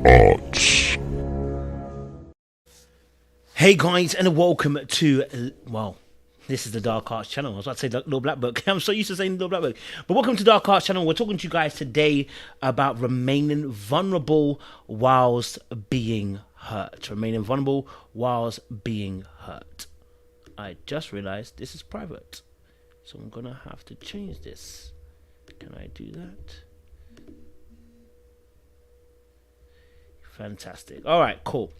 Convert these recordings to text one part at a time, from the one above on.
DarkArts. Hey guys, and welcome to, well, this is the Dark Arts channel. I was about to say the Little Black Book. I'm so used to saying Little Black Book. But welcome to Dark Arts channel. We're talking to you guys today about remaining vulnerable whilst being hurt. Remaining vulnerable whilst being hurt. I just realized this is private. So I'm going to have to change this. Can I do that? Fantastic. All right, cool.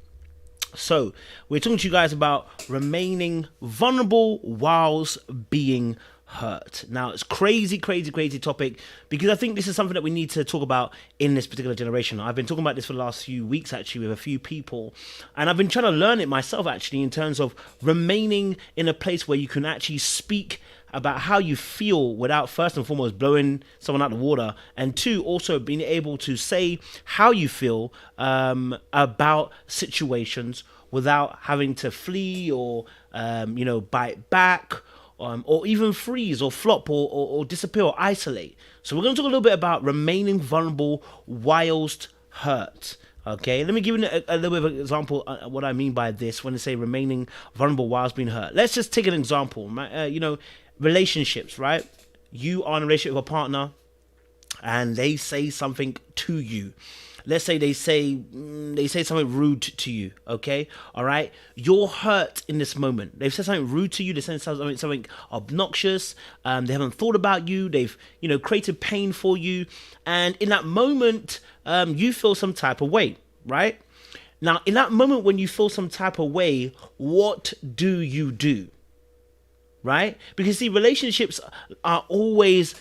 So we're talking to you guys about remaining vulnerable whilst being hurt. Now, it's crazy topic, because I think this is something that we need to talk about in this particular generation. I've been talking about this for the last few weeks actually with a few people, and I've been trying to learn it myself actually, in terms of remaining in a place where you can actually speak about how you feel without first and foremost blowing someone out of the water, and two, also being able to say how you feel about situations without having to flee or bite back, or even freeze or flop or disappear or isolate. So we're going to talk a little bit about remaining vulnerable whilst hurt. Okay, let me give you a little bit of an example what I mean by this when I say remaining vulnerable whilst being hurt. Let's just take an example. Relationships, right? You are in a relationship with a partner and they say something to you. Let's say they say something rude to you, okay? All right? You're hurt in this moment. They've said something rude to you. They said something obnoxious. They haven't thought about you. They've, created pain for you. And in that moment, you feel some type of way, right? Now, in that moment when you feel some type of way, what do you do? Right? Because see, relationships are always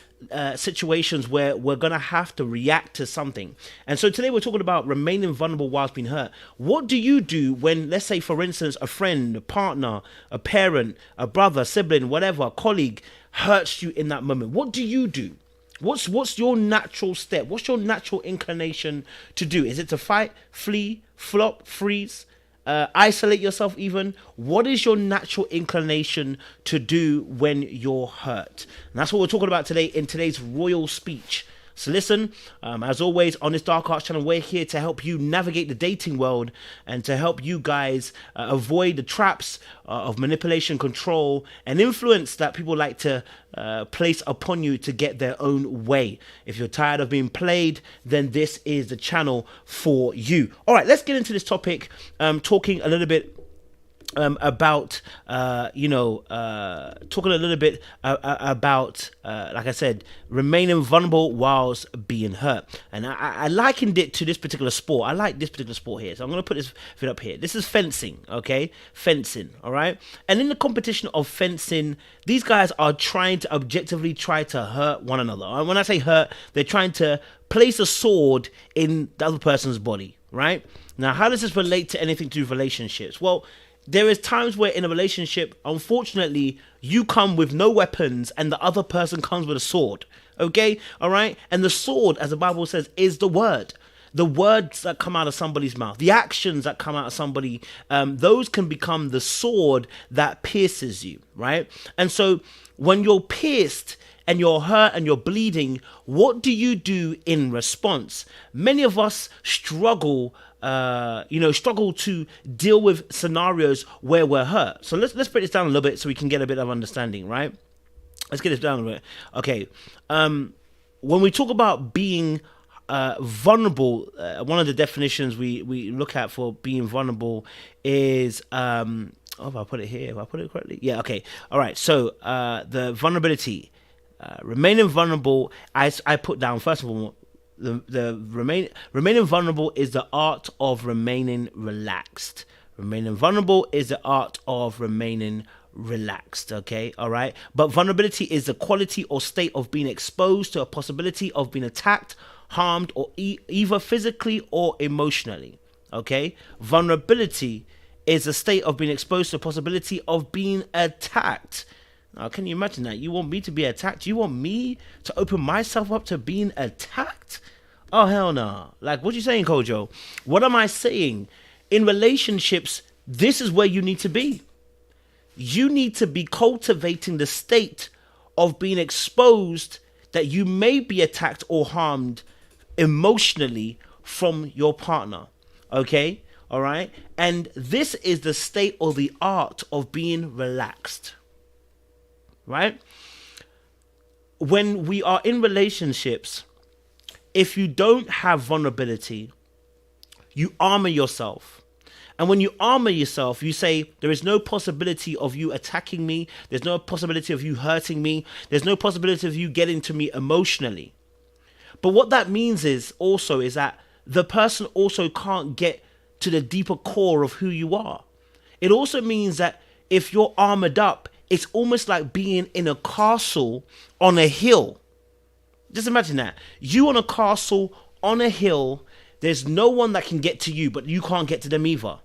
situations where we're going to have to react to something. And so today we're talking about remaining vulnerable whilst being hurt. What do you do when, let's say, for instance, a friend, a partner, a parent, a brother, sibling, whatever, a colleague hurts you in that moment? What do you do? What's your natural step? What's your natural inclination to do? Is it to fight, flee, flop, freeze? Isolate yourself even? What is your natural inclination to do when you're hurt? And that's what we're talking about today in today's royal speech. So listen, as always on this Dark Arts channel, we're here to help you navigate the dating world and to help you guys avoid the traps of manipulation, control, and influence that people like to place upon you to get their own way. If you're tired of being played, then this is the channel for you. All right, let's get into this topic, talking a little bit about like I said, remaining vulnerable whilst being hurt. And I likened it to this particular sport. I like this particular sport here, so I'm going to put this bit up here. This is fencing, okay? Fencing, all right? And in the competition of fencing, these guys are trying to objectively try to hurt one another. And when I say hurt, they're trying to place a sword in the other person's body, right? Now, how does this relate to anything to do with relationships? Well, there is times where in a relationship, unfortunately, you come with no weapons and the other person comes with a sword. Okay? All right? And the sword, as the Bible says, is the word. The words that come out of somebody's mouth, the actions that come out of somebody, those can become the sword that pierces you, right? And so when you're pierced and you're hurt and you're bleeding, what do you do in response? Many of us struggle to deal with scenarios where we're hurt. So let's break this down a little bit so we can get a bit of understanding, right? Let's get this down a bit. Okay. When we talk about being vulnerable, one of the definitions we look at for being vulnerable is if I put it here, if I put it correctly. Yeah, okay. All right. So the vulnerability, remaining vulnerable, I put down first of all, remaining vulnerable is the art of remaining relaxed. Remaining vulnerable is the art of remaining relaxed, okay? All right? But vulnerability is the quality or state of being exposed to a possibility of being attacked, harmed, or either physically or emotionally, okay? Vulnerability is a state of being exposed to a possibility of being attacked. Now, can you imagine that? You want me to be attacked? You want me to open myself up to being attacked? Oh, hell no. Like, what you saying, Kojo? What am I saying? In relationships, this is where you need to be. You need to be cultivating the state of being exposed that you may be attacked or harmed emotionally from your partner. Okay? All right? And this is the state or the art of being relaxed. Right? When we are in relationships, if you don't have vulnerability, you armor yourself. And when you armor yourself, you say, there is no possibility of you attacking me. There's no possibility of you hurting me. There's no possibility of you getting to me emotionally. But what that means is that the person also can't get to the deeper core of who you are. It also means that if you're armored up, it's almost like being in a castle on a hill. Just imagine that. You on a castle on a hill, there's no one that can get to you, but you can't get to them either.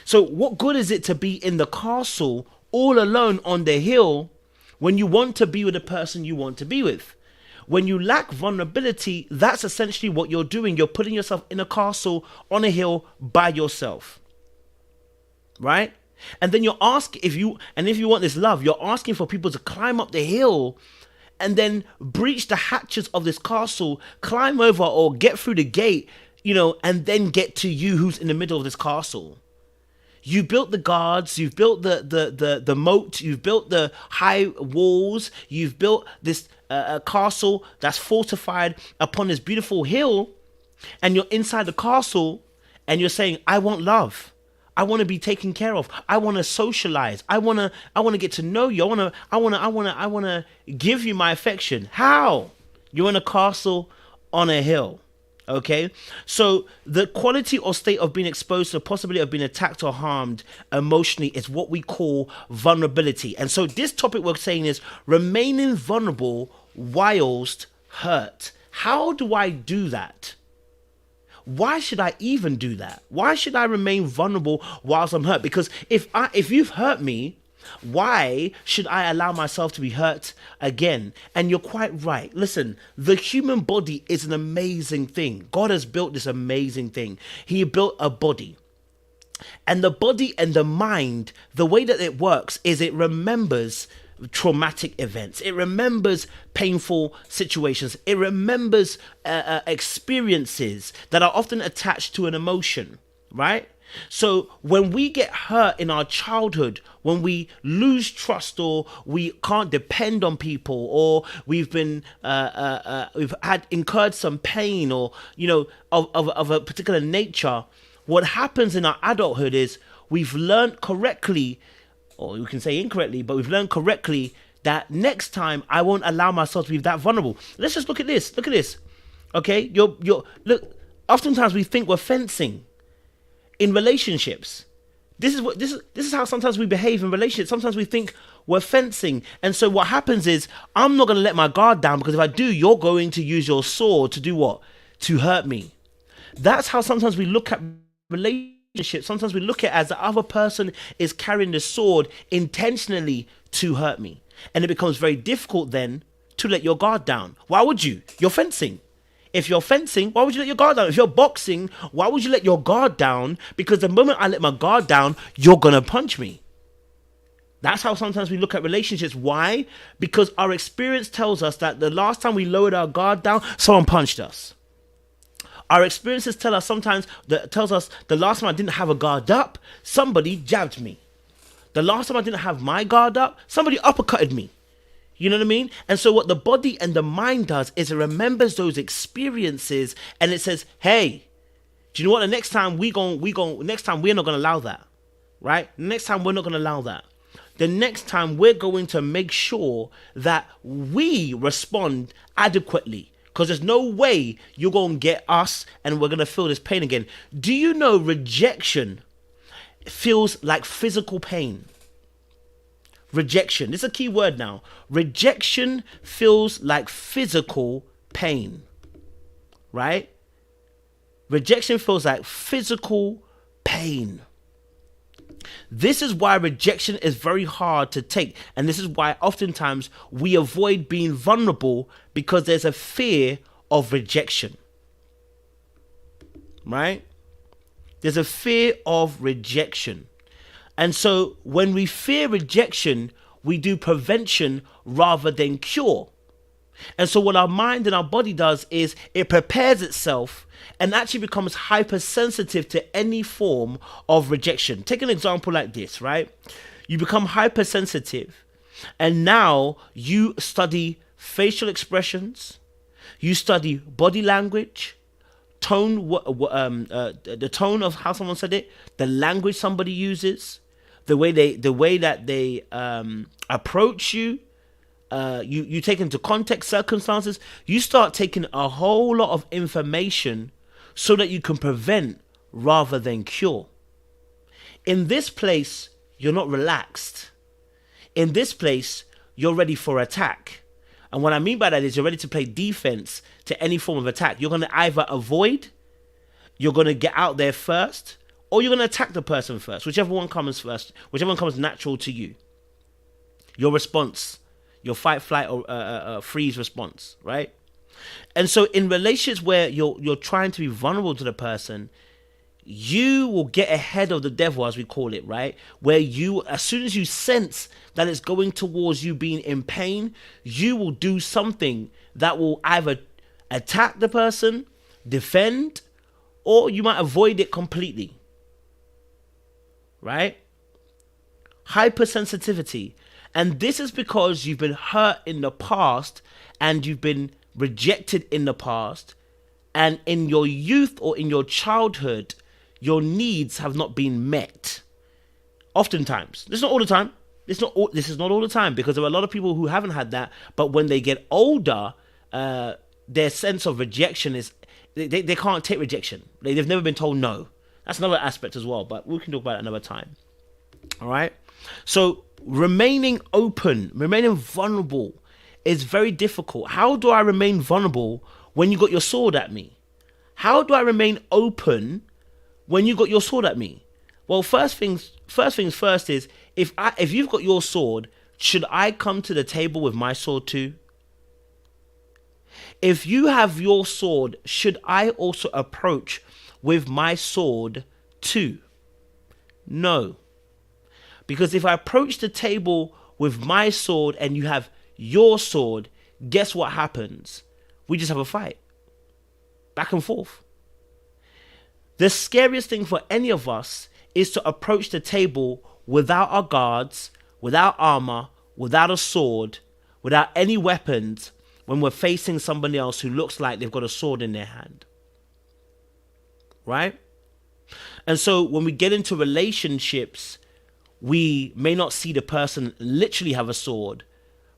So what good is it to be in the castle all alone on the hill when you want to be with the person you want to be with? When you lack vulnerability, that's essentially what you're doing. You're putting yourself in a castle on a hill by yourself. Right? And then you're asking, if you want this love, you're asking for people to climb up the hill and then breach the hatches of this castle, climb over or get through the gate, and then get to you who's in the middle of this castle. You built the guards, you've built the moat, you've built the high walls, you've built this castle that's fortified upon this beautiful hill, and you're inside the castle and you're saying, I want love. I want to be taken care of. I want to socialize. I want to get to know you. I want to give you my affection. How? You're in a castle on a hill. Okay, so the quality or state of being exposed to the possibility of being attacked or harmed emotionally is what we call vulnerability. And so this topic we're saying is remaining vulnerable whilst hurt. How do I do that? Why should I even do that? Why should I remain vulnerable whilst I'm hurt? Because if you've hurt me, why should I allow myself to be hurt again? And you're quite right. Listen, the human body is an amazing thing. God has built this amazing thing. He built a body. And the body and the mind, the way that it works is it remembers traumatic events. It remembers painful situations. It remembers experiences that are often attached to an emotion, right? So when we get hurt in our childhood, when we lose trust or we can't depend on people, or we've been we've incurred some pain or of a particular nature, what happens in our adulthood is we've learned correctly, or you can say incorrectly, but we've learned correctly that next time I won't allow myself to be that vulnerable. Let's just look at this. Look at this. Okay, look. Oftentimes we think we're fencing in relationships. This is how sometimes we behave in relationships. Sometimes we think we're fencing, and so what happens is I'm not going to let my guard down, because if I do, you're going to use your sword to do what? To hurt me. That's how sometimes we look at relationships. Sometimes we look at it as the other person is carrying the sword intentionally to hurt me, and it becomes very difficult then to let your guard down. Why would you? You're fencing. If you're fencing, why would you let your guard down? If you're boxing, why would you let your guard down? Because the moment I let my guard down, you're going to punch me. That's how sometimes we look at relationships. Why? Because our experience tells us that the last time we lowered our guard down, someone punched us. Our experiences tells us the last time I didn't have a guard up, somebody jabbed me. The last time I didn't have my guard up, somebody uppercutted me. You know what I mean? And so what the body and the mind does is it remembers those experiences, and it says, hey, do you know what? The next time next time we're not going to allow that, right? Next time we're not going to allow that. The next time we're going to make sure that we respond adequately, because there's no way you're going to get us and we're going to feel this pain again. Do you know rejection feels like physical pain? Rejection. This is a key word now. Rejection feels like physical pain. Right? Rejection feels like physical pain. This is why rejection is very hard to take. And this is why oftentimes we avoid being vulnerable, because there's a fear of rejection. Right? There's a fear of rejection. And so when we fear rejection, we do prevention rather than cure. And so what our mind and our body does is it prepares itself and actually becomes hypersensitive to any form of rejection. Take an example like this, right? You become hypersensitive, and now you study facial expressions, you study body language, the tone of how someone said it, the language somebody uses, the way that they approach you. You take into context circumstances. You start taking a whole lot of information so that you can prevent rather than cure. In this place, you're not relaxed. In this place, you're ready for attack. And what I mean by that is you're ready to play defense to any form of attack. You're going to either avoid, you're going to get out there first, or you're going to attack the person first, whichever one comes first, whichever one comes natural to you. Your response, your fight, flight, or freeze response, right? And so in relationships where you're trying to be vulnerable to the person, you will get ahead of the devil, as we call it, right? Where you, as soon as you sense that it's going towards you being in pain, you will do something that will either attack the person, defend, or you might avoid it completely, right? Hypersensitivity. And this is because you've been hurt in the past and you've been rejected in the past, and in your youth or in your childhood, your needs have not been met. Oftentimes. This is not all the time. This is not all the time, because there are a lot of people who haven't had that, but when they get older, their sense of rejection is, they can't take rejection. They've never been told no. That's another aspect as well, but we can talk about it another time. All right? So remaining open, remaining vulnerable is very difficult. How do I remain vulnerable when you got your sword at me? How do I remain open when you got your sword at me? Well, first things first is, if you've got your sword, should I come to the table with my sword too? If you have your sword, should I also approach with my sword too? No. Because if I approach the table with my sword and you have your sword, guess what happens? We just have a fight. Back and forth. The scariest thing for any of us is to approach the table without our guards, without armor, without a sword, without any weapons, when we're facing somebody else who looks like they've got a sword in their hand. Right? And so when we get into relationships, we may not see the person literally have a sword,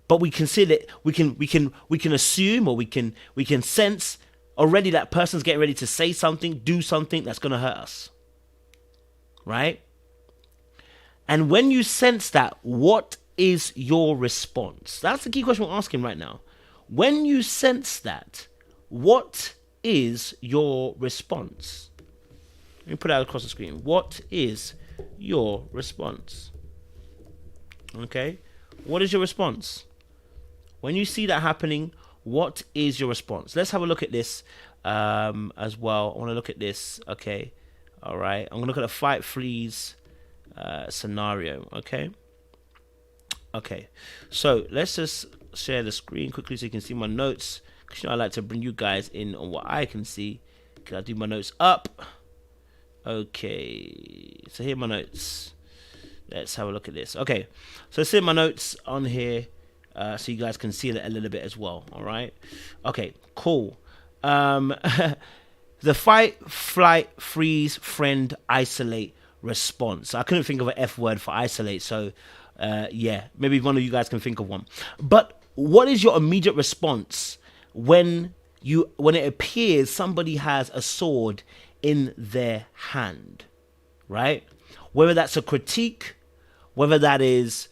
but we consider we can assume, or we can sense already that person's getting ready to say something, do something that's going to hurt us. Right? And when you sense that, what is your response? That's the key question we're asking right now. When you sense that, what is your response? Let me put that across the screen. What is your response? Okay? What is your response? When you see that happening, what is your response? Let's have a look at this as well. I want to look at this. Okay. All right. I'm going to look at a fight freeze scenario. Okay. Okay. So let's just share the screen quickly so you can see my notes. Because you know, I like to bring you guys in on what I can see. Can I do my notes up? Okay. So here are my notes. Let's have a look at this. Okay. So let's see my notes on here. So you guys can see it a little bit as well. All right. Okay, cool. The fight, flight, freeze, friend, isolate, response. I couldn't think of an F word for isolate. So yeah, maybe one of you guys can think of one. But what is your immediate response when it appears somebody has a sword in their hand, right? Whether that's a critique, whether that is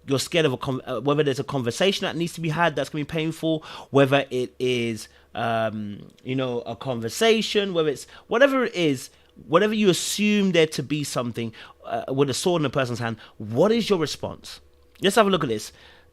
you're scared of whether there's a conversation that needs to be had that's going to be painful, whether it is a conversation, whether it's whatever it is, whatever you assume there to be something with a sword in a person's hand, what is your response? Let's have a look at this.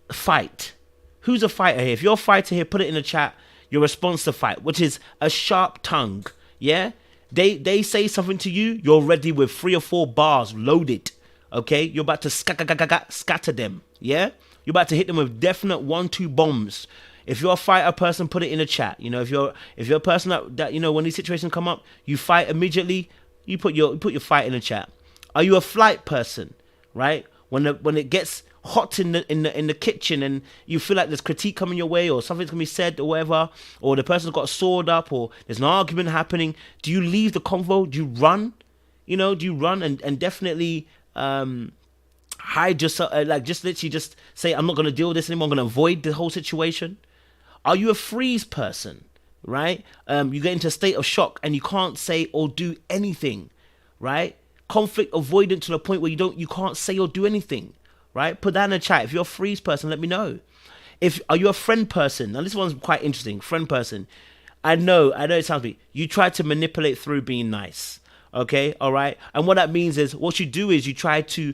Fight. Who's a fighter here? If you're a fighter here, put it in the chat. Your response to fight, which is a sharp tongue. Yeah? They say something to you, you're ready with 3 or 4 bars loaded. Okay, you're about to scatter them, yeah? You're about to hit them with definite 1-2 bombs. If you're a fighter person, put it in the chat. You know, if you're a person that you know, when these situations come up, you fight immediately. You put your fight in the chat. Are you a flight person? Right? When it gets hot in the kitchen and you feel like there's critique coming your way, or something's gonna be said or whatever, or the person's got a sword up, or there's an argument happening, do you leave the convo? Do you run? You know, do you run and definitely hide yourself, like just literally just say, I'm not gonna deal with this anymore, I'm gonna avoid the whole situation? Are you a freeze person? Right? You get into a state of shock and you can't say or do anything, right? Conflict avoidant to the point where you can't say or do anything, right? Put that in the chat. If you're a freeze person, let me know. Are you a friend person? Now this one's quite interesting. Friend person. I know it sounds weird. You try to manipulate through being nice. Okay, all right. And what that means is, what you do is you try to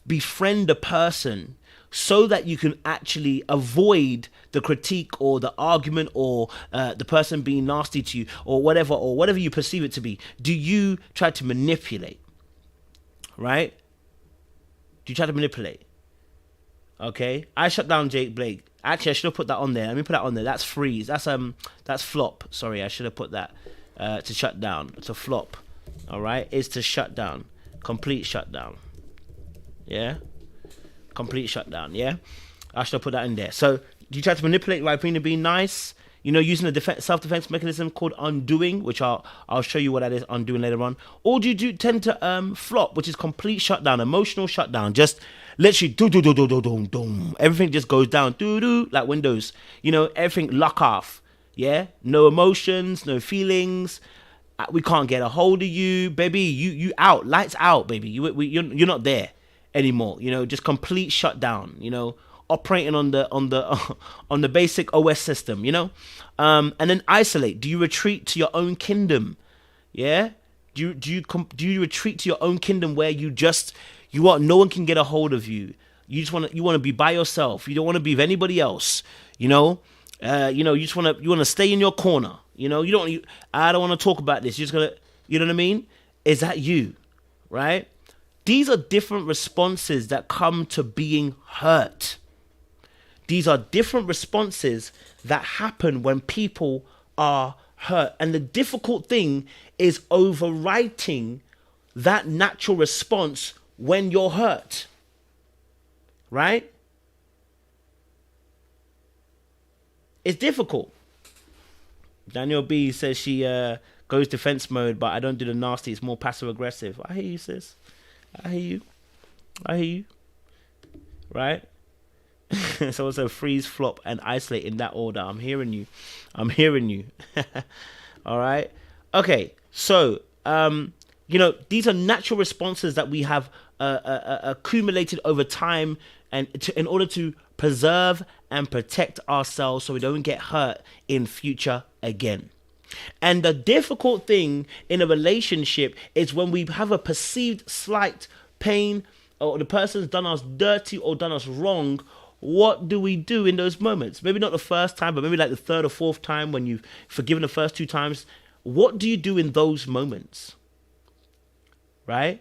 befriend a person so that you can actually avoid the critique or the argument or the person being nasty to you or whatever you perceive it to be. Do you try to manipulate? Right? Do you try to manipulate? Okay. I shut down Jake Blake. Actually, I should have put that on there. Let me put that on there. That's freeze. That's flop. Sorry, I should have put that to shut down. To flop. All right, is to shut down. Complete shutdown. Yeah. Complete shutdown. Yeah. I should have put that in there. So, do you try to manipulate by being nice? You know, using a self-defense mechanism called undoing, which I'll show you what that is, undoing later on. Or do you tend to flop, which is complete shutdown, emotional shutdown, just literally do. Everything just goes down, like Windows. You know, everything lock off. Yeah, no emotions, no feelings. We can't get a hold of you, baby. You out, lights out, baby. You're not there anymore. You know, just complete shutdown. You know, operating on the basic OS system. You know, and then isolate. Do you retreat to your own kingdom? Yeah. Do you retreat to your own kingdom where no one can get a hold of you? You want to be by yourself. You don't want to be with anybody else. You know, you just want to stay in your corner. You know, I don't want to talk about this. You're just gonna, you know what I mean? Is that you, right? These are different responses that come to being hurt. These are different responses that happen when people are hurt. And the difficult thing is overwriting that natural response when you're hurt, right? It's difficult. Daniel B says she goes defense mode, but I don't do the nasty. It's more passive aggressive. I hear you, sis. I hear you. Right? So also freeze, flop, and isolate in that order. I'm hearing you. All right. Okay. So, you know, these are natural responses that we have accumulated over time, and in order to preserve and protect ourselves so we don't get hurt in future again. And the difficult thing in a relationship is when we have a perceived slight pain, or the person's done us dirty or done us wrong. What do we do in those moments? Maybe not the first time, but maybe like the third or fourth time when you've forgiven the first two times. What do you do in those moments? Right?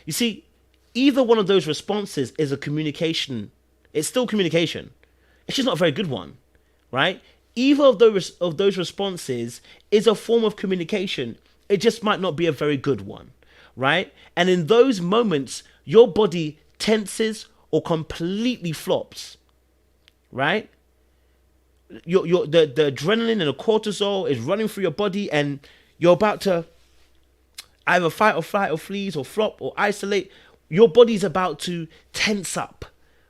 You see, either one of those responses is a communication. It's still communication. It's just not a very good one, right? Either of those responses is a form of communication. It just might not be a very good one, right? And in those moments, your body tenses or completely flops, right? The adrenaline and the cortisol is running through your body, and you're about to either fight or flight or freeze or flop or isolate. Your body's about to tense up,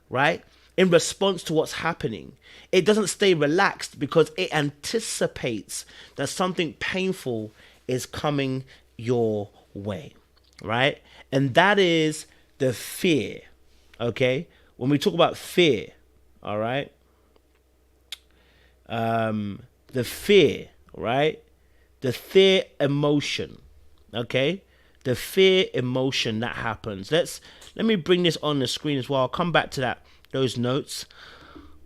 right? In response to what's happening. It doesn't stay relaxed because it anticipates that something painful is coming your way, right? And that is the fear, okay? When we talk about fear, all right? The fear, right? The fear emotion, okay? The fear emotion that happens. Let me bring this on the screen as well. I'll come back to those notes.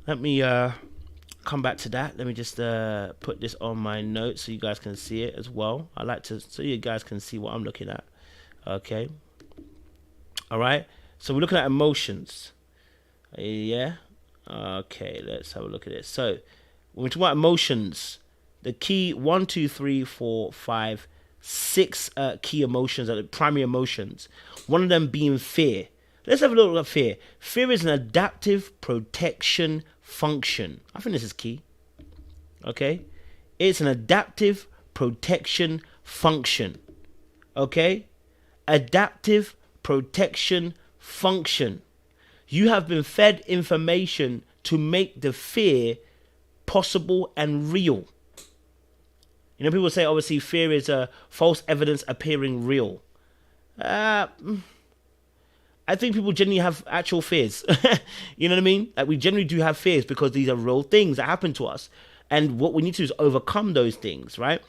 Let me come back to that. Let me just put this on my notes so you guys can see it as well. I like to, so you guys can see what I'm looking at. Okay. All right. So we're looking at emotions. Yeah. Okay, let's have a look at this. So when we talk about emotions, the key 1, 2, 3, 4, 5, 6 key emotions are the primary emotions. One of them being fear. Let's have a look at fear. Fear is an adaptive protection function. I think this is key. Okay? It's an adaptive protection function. Okay? Adaptive protection function. You have been fed information to make the fear possible and real. You know, people say, obviously, fear is false evidence appearing real. I think people generally have actual fears. You know what I mean? Like, we generally do have fears because these are real things that happen to us. And what we need to do is overcome those things, right?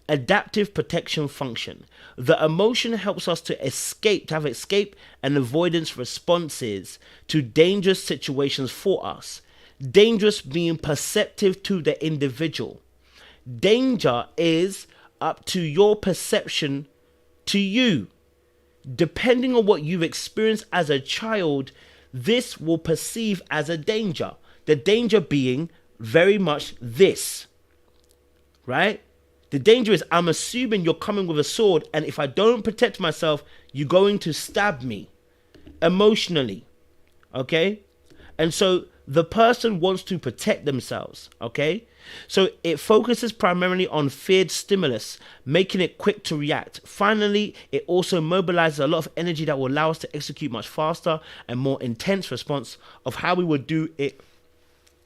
Adaptive protection function. The emotion helps us to escape, to have escape and avoidance responses to dangerous situations for us. Dangerous being perceptive to the individual. Danger is up to your perception to you. Depending on what you've experienced as a child, this will perceive as a danger. The danger being very much this, right? The danger is, I'm assuming you're coming with a sword, and if I don't protect myself, you're going to stab me emotionally, okay? And so the person wants to protect themselves, okay? So it focuses primarily on feared stimulus, making it quick to react. Finally, it also mobilizes a lot of energy that will allow us to execute much faster and more intense response of how we would do it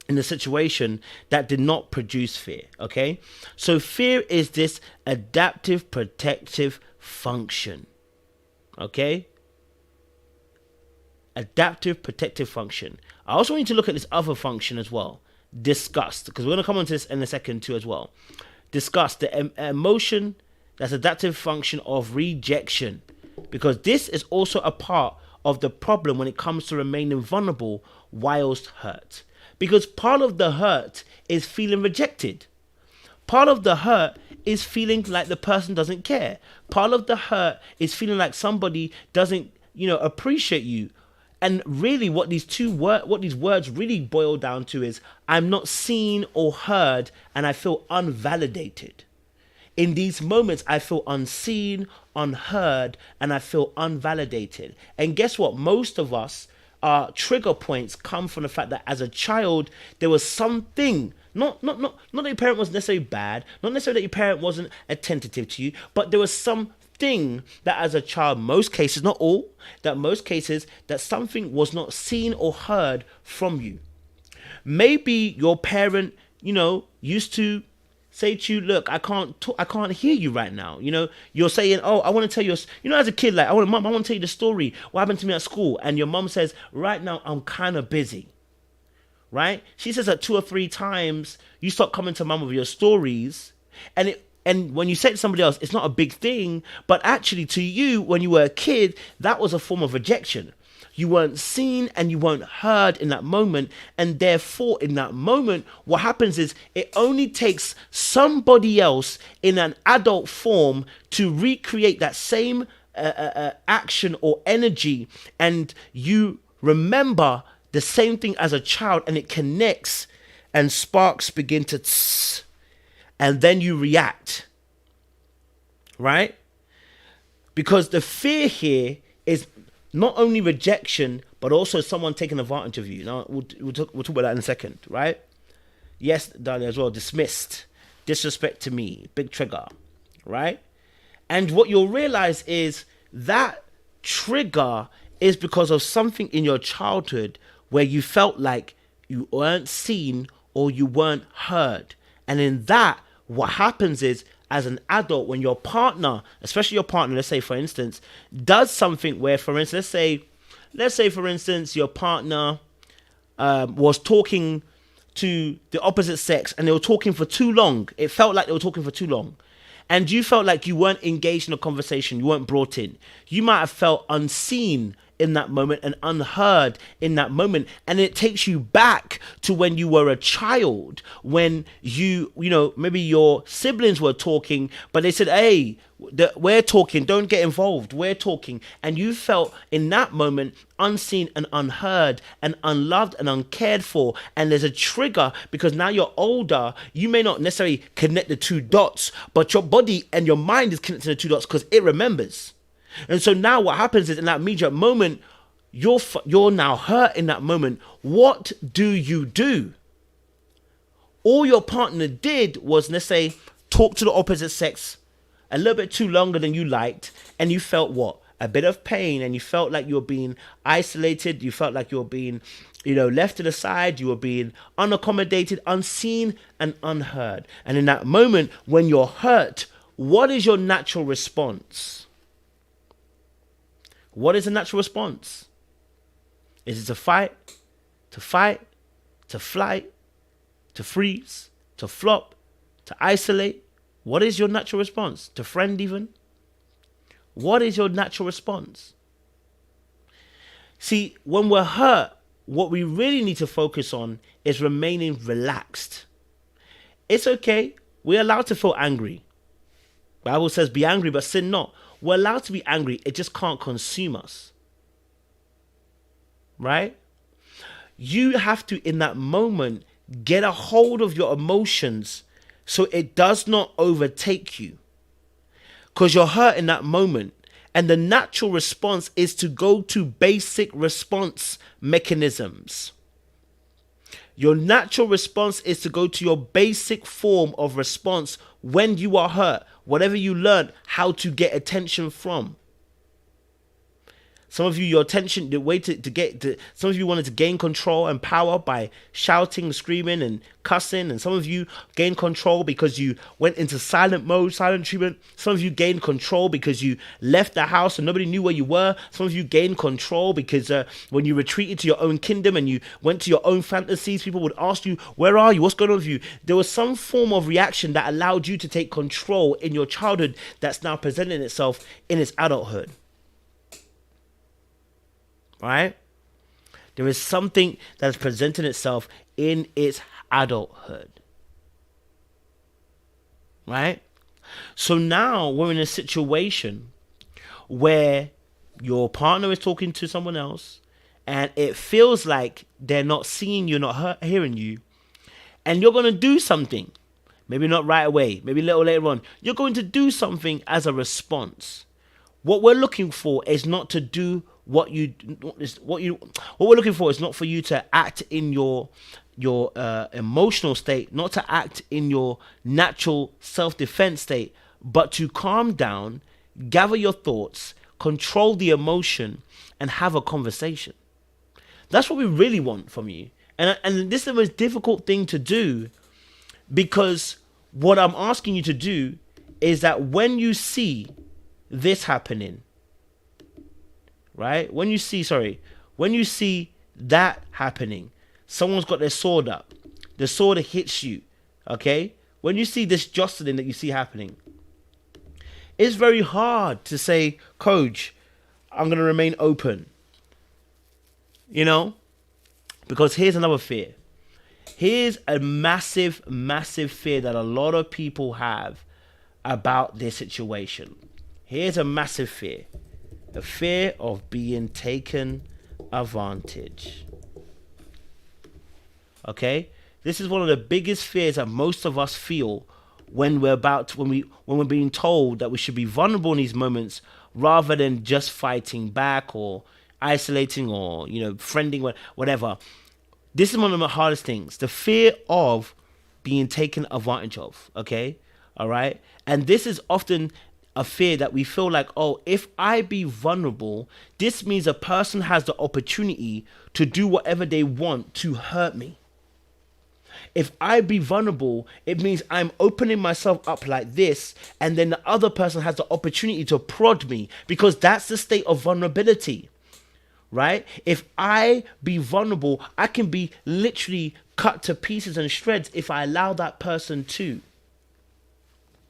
in a situation that did not produce fear, okay? So fear is this adaptive protective function, okay? Adaptive protective function. I also want you to look at this other function as well. Disgust, because we're going to come on to this in a second too as well. Disgust, the emotion that's adaptive function of rejection, because this is also a part of the problem when it comes to remaining vulnerable whilst hurt. Because part of the hurt is feeling rejected. Part of the hurt is feeling like the person doesn't care. Part of the hurt is feeling like somebody doesn't, appreciate you. And really what these words really boil down to is, I'm not seen or heard, and I feel unvalidated. In these moments, I feel unseen, unheard, and I feel unvalidated. And guess what? Most of us, our trigger points come from the fact that as a child, there was something, not that your parent was necessarily bad, not necessarily that your parent wasn't attentive to you, but there was something that as a child, most cases, not all, that most cases, that something was not seen or heard from you. Maybe your parent, used to say to you, look, I can't hear you right now. You're saying, oh, I want to tell you, as a kid, like, Mom, I want to tell you the story, what happened to me at school. And your mom says, right now, I'm kind of busy, right? She says that 2 or 3 times, you start coming to mom with your stories, and when you say it to somebody else, it's not a big thing, but actually to you, when you were a kid, that was a form of rejection. You weren't seen and you weren't heard in that moment. And therefore, in that moment, what happens is it only takes somebody else in an adult form to recreate that same action or energy. And you remember the same thing as a child, and it connects and sparks begin to tss, and then you react, right? Because the fear here is not only rejection, but also someone taking advantage of you. Now, we'll talk about that in a second, right? Yes, darling, as well. Dismissed. Disrespect to me. Big trigger, right? And what you'll realize is that trigger is because of something in your childhood where you felt like you weren't seen or you weren't heard. And in that, what happens is, as an adult, when your partner, especially your partner, let's say for instance, does something where, for instance, let's say for instance, your partner was talking to the opposite sex and they were talking for too long. It felt like they were talking for too long. And you felt like you weren't engaged in a conversation, you weren't brought in. You might have felt unseen in that moment and unheard in that moment, and it takes you back to when you were a child, when you know, maybe your siblings were talking, but they said, hey, we're talking, don't get involved, we're talking, and you felt in that moment unseen and unheard and unloved and uncared for. And there's a trigger because now you're older, you may not necessarily connect the two dots, but your body and your mind is connecting the two dots because it remembers. And so now what happens is, in that immediate moment, you're now hurt in that moment. What do? All your partner did was, let's say, talk to the opposite sex a little bit too longer than you liked, and you felt what? A bit of pain, and you felt like you were being isolated, you felt like you were being, left to the side, you were being unaccommodated, unseen, and unheard. And in that moment, when you're hurt, what is your natural response? What is the natural response? Is it to fight, to flight, to freeze, to flop, to isolate? What is your natural response? To friend even? What is your natural response? See, when we're hurt, what we really need to focus on is remaining relaxed. It's okay. We're allowed to feel angry. The Bible says be angry, but sin not. We're allowed to be angry. It just can't consume us. Right? You have to, in that moment, get a hold of your emotions so it does not overtake you. Because you're hurt in that moment. And the natural response is to go to basic response mechanisms. Your natural response is to go to your basic form of response when you are hurt. Whatever you learned how to get attention from. Some of you, your attention, the way to get to, some of you wanted to gain control and power by shouting, screaming, and cussing. And some of you gained control because you went into silent mode, silent treatment. Some of you gained control because you left the house and nobody knew where you were. Some of you gained control because when you retreated to your own kingdom and you went to your own fantasies, people would ask you, where are you? What's going on with you? There was some form of reaction that allowed you to take control in your childhood that's now presenting itself in its adulthood. Right? There is something that's presenting itself in its adulthood. Right? So now we're in a situation where your partner is talking to someone else and it feels like they're not seeing you, not hearing you, and you're going to do something. Maybe not right away, maybe a little later on. You're going to do something as a response. What we're looking for is not to do what we're looking for is not for you to act in your emotional state, not to act in your natural self-defense state, but to calm down, gather your thoughts, control the emotion, and have a conversation. That's what we really want from you. And this is the most difficult thing to do, because what I'm asking you to do is that when you see this happening, right? When you see that happening, someone's got their sword up, the sword hits you, okay? When you see this jostling that you see happening, it's very hard to say, Coach, I'm going to remain open, because here's another fear. Here's a massive, massive fear that a lot of people have about this situation. Here's a massive fear. The fear of being taken advantage. Okay? This is one of the biggest fears that most of us feel when we're being told that we should be vulnerable in these moments rather than just fighting back or isolating or, friending, whatever. This is one of the hardest things. The fear of being taken advantage of. Okay? All right? And this is often a fear that we feel like, oh, if I be vulnerable, this means a person has the opportunity to do whatever they want to hurt me. If I be vulnerable, it means I'm opening myself up like this, and then the other person has the opportunity to prod me, because that's the state of vulnerability, right? If I be vulnerable, I can be literally cut to pieces and shreds if I allow that person to.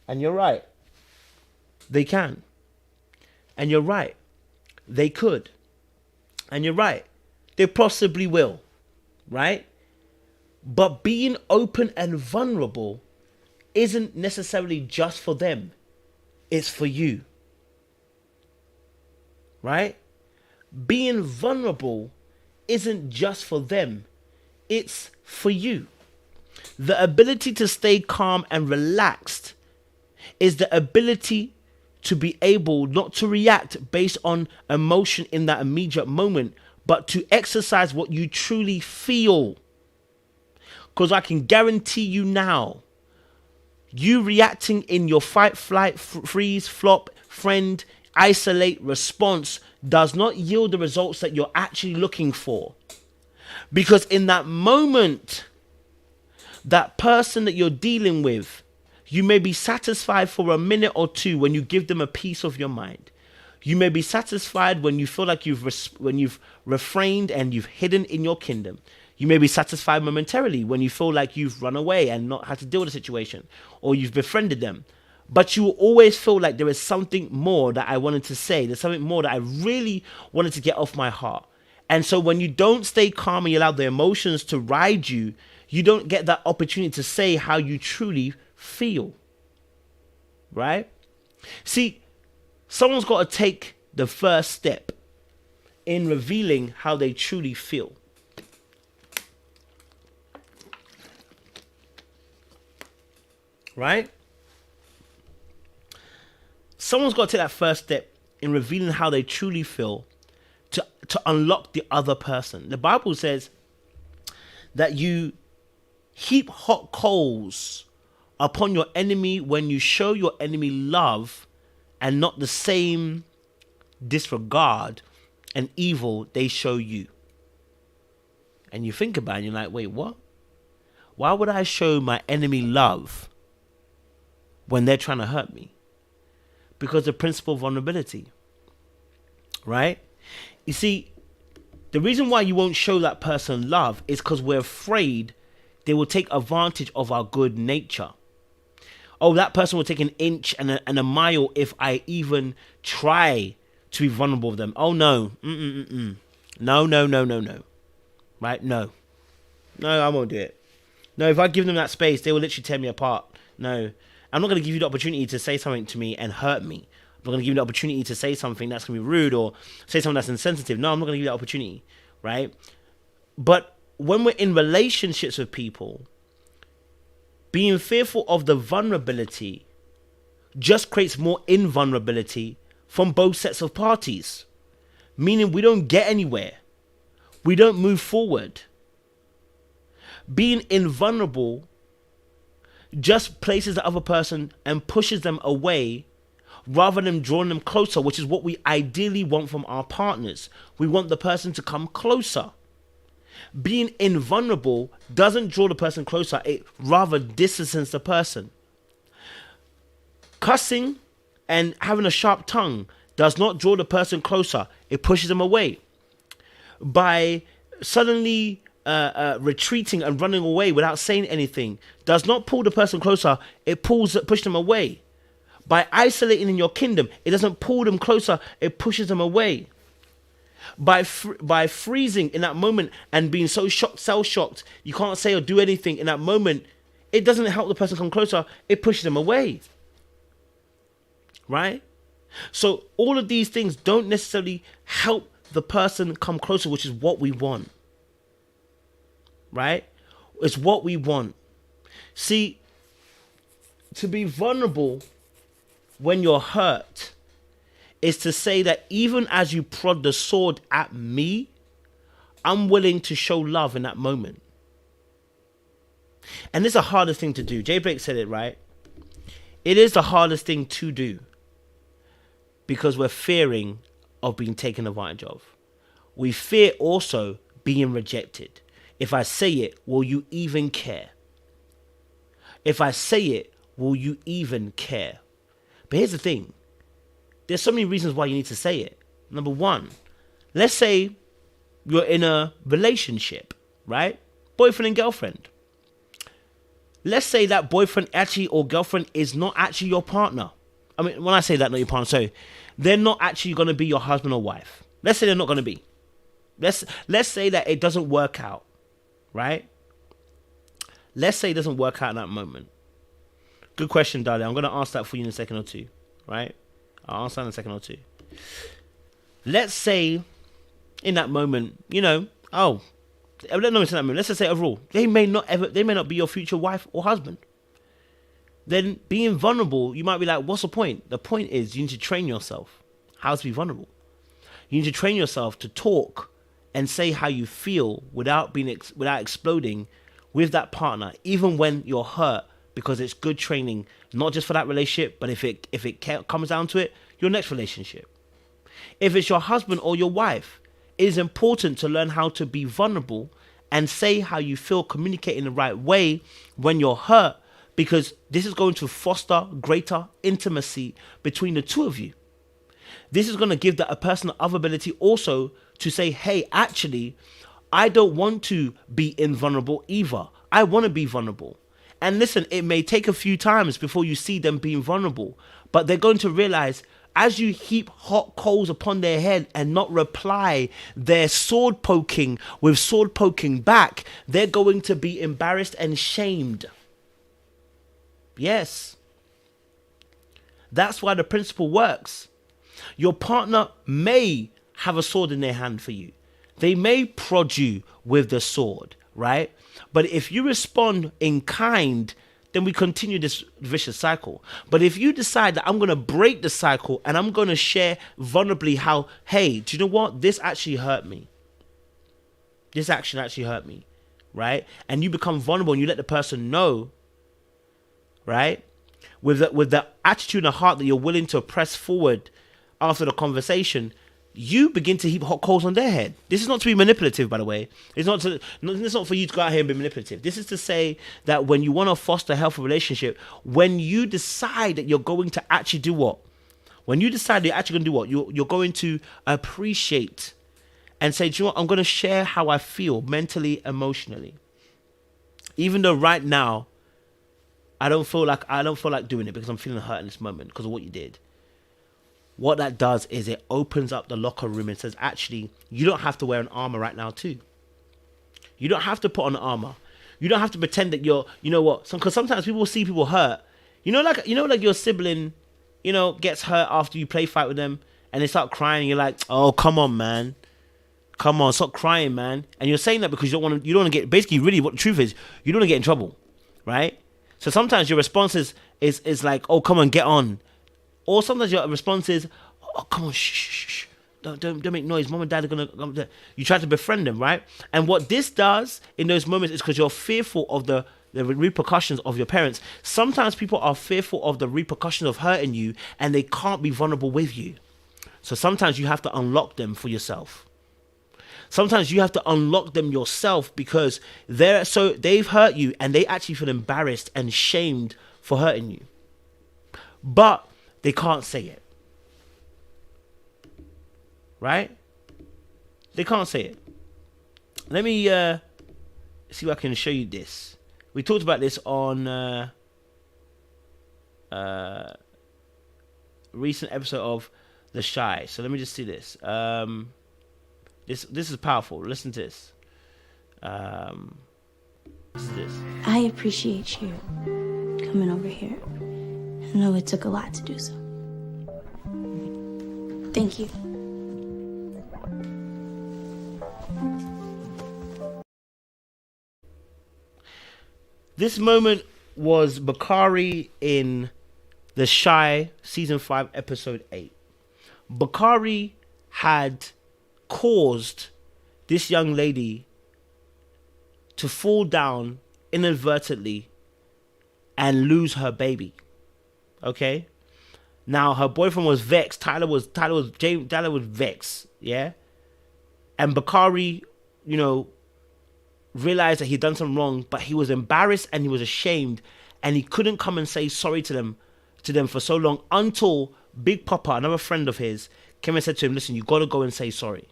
And you're right. They can. And you're right. They could. And you're right. They possibly will, right? But being open and vulnerable isn't necessarily just for them. It's for you. Right? Being vulnerable isn't just for them. It's for you. The ability to stay calm and relaxed is the ability to be able not to react based on emotion in that immediate moment, but to exercise what you truly feel. Because I can guarantee you now, you reacting in your fight, flight, freeze, flop, friend, isolate response does not yield the results that you're actually looking for. Because in that moment, that person that you're dealing with, you may be satisfied for a minute or two when you give them a piece of your mind. You may be satisfied when you feel like you've refrained and you've hidden in your kingdom. You may be satisfied momentarily when you feel like you've run away and not had to deal with the situation, or you've befriended them. But you will always feel like there is something more that I wanted to say. There's something more that I really wanted to get off my heart. And so when you don't stay calm and you allow the emotions to ride you, you don't get that opportunity to say how you truly feel. Right? See, someone's got to take the first step in revealing how they truly feel. Right? Someone's got to take that first step in revealing how they truly feel to unlock the other person. The Bible says that you heap hot coals upon your enemy when you show your enemy love and not the same disregard and evil they show you. And you think about it and you're like, wait, what? Why would I show my enemy love when they're trying to hurt me? Because the principle of vulnerability, right? You see, the reason why you won't show that person love is because we're afraid they will take advantage of our good nature. Oh, that person will take an inch and a mile if I even try to be vulnerable with them. Oh, no. No. Right? No, I won't do it. No, if I give them that space, they will literally tear me apart. No. I'm not going to give you the opportunity to say something to me and hurt me. I'm not going to give you the opportunity to say something that's going to be rude or say something that's insensitive. No, I'm not going to give you that opportunity, right? But when we're in relationships with people, being fearful of the vulnerability just creates more invulnerability from both sets of parties, meaning we don't get anywhere. We don't move forward. Being invulnerable just places the other person and pushes them away rather than drawing them closer, which is what we ideally want from our partners. We want the person to come closer. Being invulnerable doesn't draw the person closer, it rather distances the person. Cussing and having a sharp tongue does not draw the person closer, it pushes them away. By suddenly retreating and running away without saying anything does not pull the person closer, it pushes them away. By isolating in your kingdom, it doesn't pull them closer, it pushes them away. By freezing in that moment and being so shocked, shocked, you can't say or do anything in that moment, it doesn't help the person come closer, it pushes them away. Right? So all of these things don't necessarily help the person come closer, which is what we want. Right? It's what we want. See, to be vulnerable when you're hurt is to say that even as you prod the sword at me, I'm willing to show love in that moment. And this is the hardest thing to do. Jay Blake said it, right? It is the hardest thing to do because we're fearing of being taken advantage of. We fear also being rejected. If I say it, will you even care? If I say it, will you even care? But here's the thing. There's so many reasons why you need to say it. Number one, let's say you're in a relationship, right? Boyfriend and girlfriend. Let's say that boyfriend actually or girlfriend is not actually your partner. I mean, when I say that, not your partner, sorry. They're not actually going to be your husband or wife. Let's say they're not going to be. Let's say that it doesn't work out, right? Let's say it doesn't work out in that moment. Good question, darling. I'm going to ask that for you in a second or two, right? I'll answer that in a second or two. Let's say in that moment, let's just say overall, they may not be your future wife or husband. Then being vulnerable, you might be like, what's the point? The point is you need to train yourself how to be vulnerable. You need to train yourself to talk and say how you feel without exploding with that partner, even when you're hurt, because it's good training, not just for that relationship, but if it comes down to it, your next relationship. If it's your husband or your wife, it is important to learn how to be vulnerable and say how you feel, communicate in the right way when you're hurt, because this is going to foster greater intimacy between the two of you. This is going to give a person the other ability also to say, hey, actually, I don't want to be invulnerable either. I want to be vulnerable. And listen, it may take a few times before you see them being vulnerable, but they're going to realize as you heap hot coals upon their head and not reply their sword poking with sword poking back, they're going to be embarrassed and shamed. Yes. That's why the principle works. Your partner may have a sword in their hand for you. They may prod you with the sword, right? But if you respond in kind, then we continue this vicious cycle. But if you decide that I'm going to break the cycle and I'm going to share vulnerably how, hey, do you know what? This actually hurt me. This action actually hurt me, right? And you become vulnerable and you let the person know, right? With the attitude and the heart that you're willing to press forward after the conversation, you begin to heap hot coals on their head. This is not to be manipulative, by the way. It's not for you to go out here and be manipulative. This is to say that when you want to foster a healthy relationship, when you decide that you're going to actually do what? When you decide you're actually going to do what? You're going to appreciate and say, do you know what? I'm going to share how I feel mentally, emotionally. Even though right now, I don't feel like doing it because I'm feeling hurt in this moment because of what you did. What that does is it opens up the locker room and says, actually, you don't have to wear an armor right now too. You don't have to put on an armor. You don't have to pretend that you're, you know what? Because sometimes people see people hurt. Like your sibling, gets hurt after you play fight with them and they start crying and you're like, oh, come on, man. Come on, stop crying, man. And you're saying that because you don't want to get, basically really what the truth is, you don't want to get in trouble, right? So sometimes your response is like, oh, come on, get on. Or sometimes your response is, oh, come on, shh. Don't make noise. Mom and dad are going to... You try to befriend them, right? And what this does in those moments is because you're fearful of the repercussions of your parents. Sometimes people are fearful of the repercussions of hurting you and they can't be vulnerable with you. So sometimes you have to unlock them for yourself. Sometimes you have to unlock them yourself because they've hurt you and they actually feel embarrassed and shamed for hurting you. But they can't say it. Right? They can't say it. Let me see if I can show you this. We talked about this on recent episode of The Shy. So let me just see this. This is powerful. Listen to this. This is this. I appreciate you coming over here. I know it took a lot to do so. Thank you. This moment was Bakari in The Shy, Season 5, Episode 8. Bakari had caused this young lady to fall down inadvertently and lose her baby. Okay? Now, her boyfriend was vexed. Tyler was vexed, yeah? And Bakari, realized that he'd done something wrong, but he was embarrassed and he was ashamed, and he couldn't come and say sorry to them for so long until Big Papa, another friend of his, came and said to him, listen, you got to go and say sorry.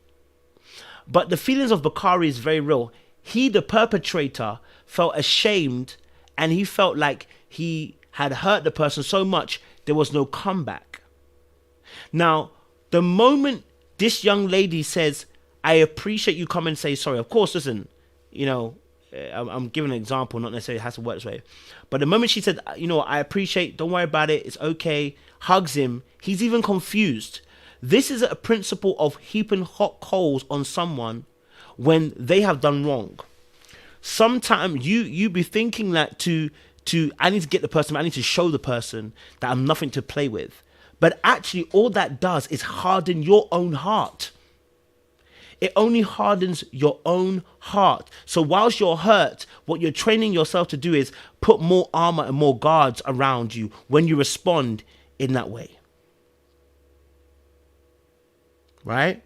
But the feelings of Bakari is very real. He, the perpetrator, felt ashamed and he felt like he had hurt the person so much there was no comeback. Now, the moment this young lady says, I appreciate you come and say sorry. Of course, listen, you know, I'm giving an example, not necessarily it has to work this way. But the moment she said, you know, I appreciate, don't worry about it, it's okay, hugs him, he's even confused. This is a principle of heaping hot coals on someone when they have done wrong. Sometimes you be thinking that to I need to get the person, I need to show the person that I'm nothing to play with. But actually all that does is harden your own heart. It only hardens your own heart. So whilst you're hurt, what you're training yourself to do is put more armor and more guards around you when you respond in that way. Right?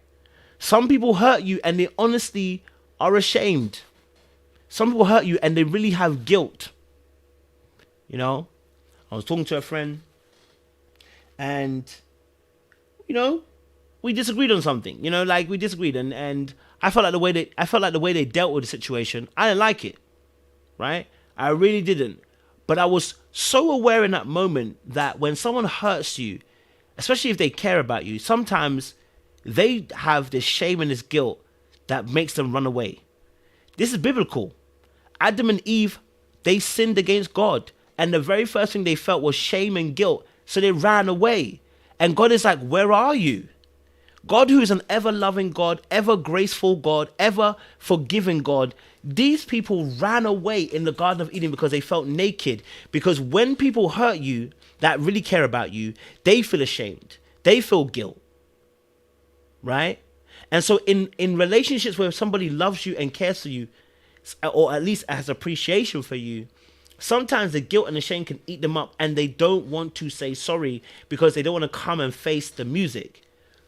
Some people hurt you and they honestly are ashamed. Some people hurt you and they really have guilt. You know, I was talking to a friend and, you know, we disagreed on something, you know, like we disagreed and I felt like the way they dealt with the situation, I didn't like it, right? I really didn't. But I was so aware in that moment that when someone hurts you, especially if they care about you, sometimes they have this shame and this guilt that makes them run away. This is biblical. Adam and Eve, they sinned against God. And the very first thing they felt was shame and guilt. So they ran away. And God is like, where are you? God, who is an ever-loving God, ever-graceful God, ever-forgiving God, these people ran away in the Garden of Eden because they felt naked. Because when people hurt you that really care about you, they feel ashamed. They feel guilt. Right? And so in relationships where somebody loves you and cares for you, or at least has appreciation for you, sometimes the guilt and the shame can eat them up and they don't want to say sorry because they don't want to come and face the music.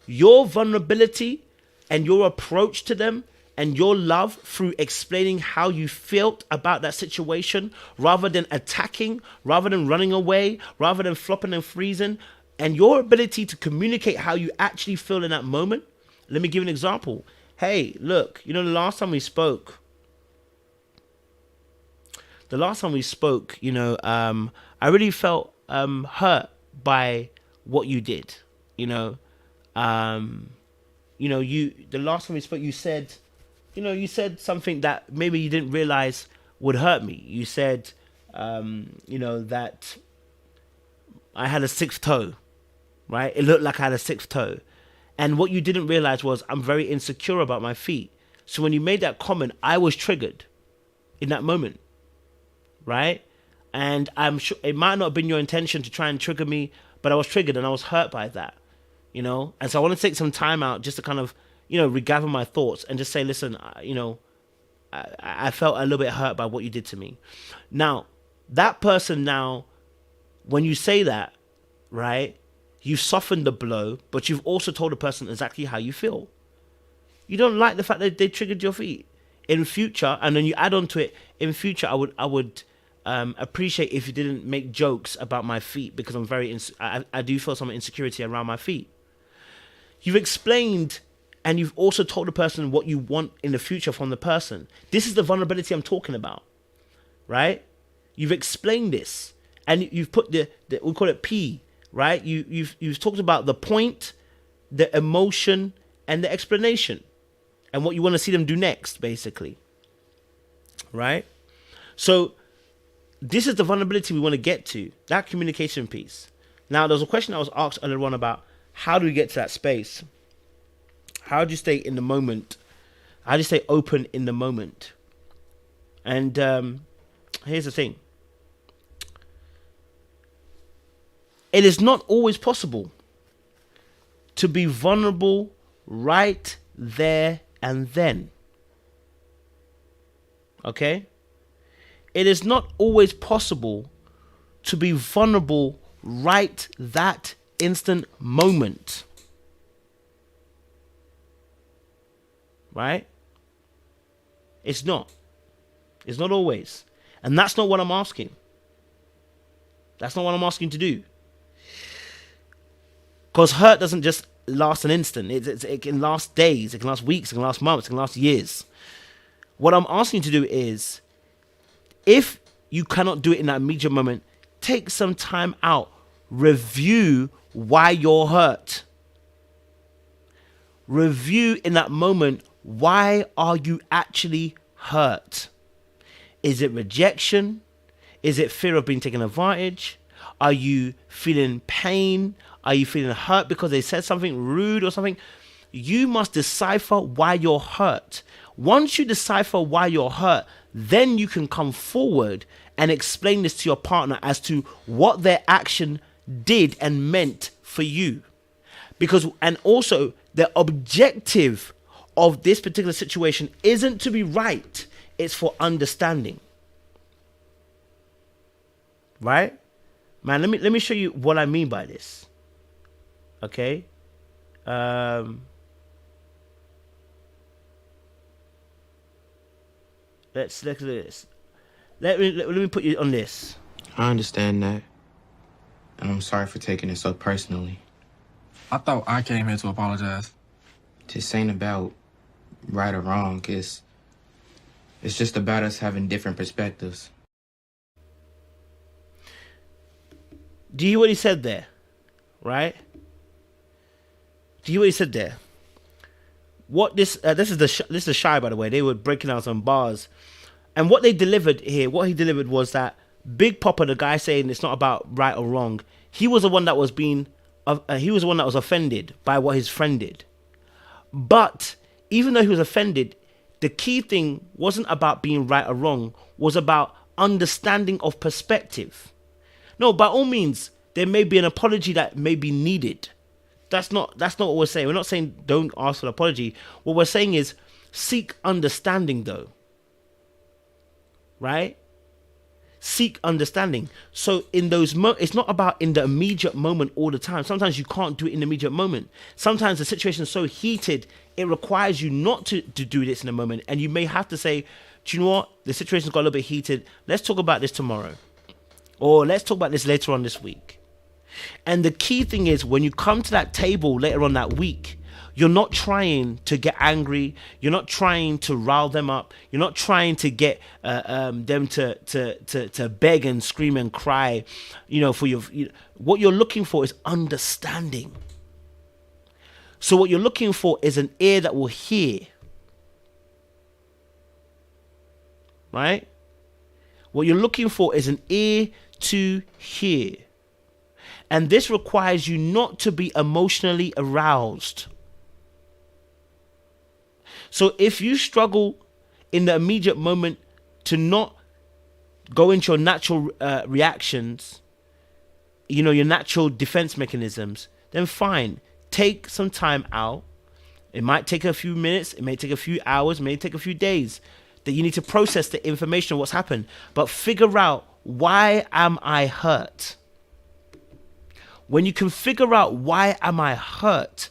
Your vulnerability and your approach to them and your love through explaining how you felt about that situation rather than attacking, rather than running away, rather than flopping and freezing, and your ability to communicate how you actually feel in that moment. Let me give you an example. Hey, look, you know, the last time we spoke, you know, I really felt hurt by what you did. You know, the last time we spoke, you said something that maybe you didn't realize would hurt me. You said, you know, that I had a sixth toe, right? It looked like I had a sixth toe. And what you didn't realize was I'm very insecure about my feet. So when you made that comment, I was triggered in that moment. Right? And I'm sure it might not have been your intention to try and trigger me, but I was triggered and I was hurt by that, you know? And so I want to take some time out just to kind of, you know, regather my thoughts and just say, listen, you know, I felt a little bit hurt by what you did to me. Now, that person now, when you say that, right, you've softened the blow, but you've also told the person exactly how you feel. You don't like the fact that they triggered your feet. In future, and then you add on to it, in future, I would appreciate if you didn't make jokes about my feet because I'm I do feel some insecurity around my feet. You've explained and you've also told the person what you want in the future from the person. This is the vulnerability I'm talking about, right? You've explained this and you've put the we call it P, right? You've talked about the point, the emotion, and the explanation and what you want to see them do next, basically, right? So this is the vulnerability we want to get to, that communication piece. Now, there was a question I was asked earlier on about how do we get to that space? How do you stay in the moment? How do you stay open in the moment? And here's the thing. It is not always possible to be vulnerable right there and then. Okay? It is not always possible to be vulnerable right that instant moment. Right? It's not. It's not always. And that's not what I'm asking. That's not what I'm asking to do. Because hurt doesn't just last an instant. It can last days, it can last weeks, it can last months, it can last years. What I'm asking you to do is, if you cannot do it in that immediate moment, take some time out. Review why you're hurt. Review in that moment why are you actually hurt? Is it rejection? Is it fear of being taken advantage? Are you feeling pain? Are you feeling hurt because they said something rude or something? You must decipher why you're hurt. Once you decipher why you're hurt, then you can come forward and explain this to your partner as to what their action did and meant for you. Because, and also, the objective of this particular situation isn't to be right, it's for understanding. Right? Man, let me show you what I mean by this. Okay? Let's look at this. Let me put you on this. I understand that, and I'm sorry for taking it so personally. I thought I came here to apologize. This ain't about right or wrong. It's just about us having different perspectives. Do you hear what he said there? Right? Do you hear what he said there? What this is the Shy, by the way. They were breaking out some bars, and what they delivered here, what he delivered was that Big Papa, the guy saying it's not about right or wrong, he was the one that was offended by what his friend did. But even though he was offended, the key thing wasn't about being right or wrong, was about understanding of perspective. No, by all means, there may be an apology that may be needed. That's not what we're saying. We're not saying don't ask for an apology. What we're saying is seek understanding, though. Right? Seek understanding. So in those it's not about in the immediate moment all the time. Sometimes you can't do it in the immediate moment. Sometimes the situation is so heated, it requires you not to do this in a moment. And you may have to say, do you know what? The situation's got a little bit heated. Let's talk about this tomorrow. Or let's talk about this later on this week. And the key thing is, when you come to that table later on that week, you're not trying to get angry. You're not trying to rile them up. You're not trying to get them to beg and scream and cry. For what you're looking for is understanding. So what you're looking for is an ear that will hear. Right? What you're looking for is an ear to hear. And this requires you not to be emotionally aroused. So if you struggle in the immediate moment to not go into your natural reactions, your natural defense mechanisms, then fine. Take some time out. It might take a few minutes. It may take a few hours. It may take a few days that you need to process the information of what's happened. But figure out, why am I hurt? When you can figure out why am I hurt,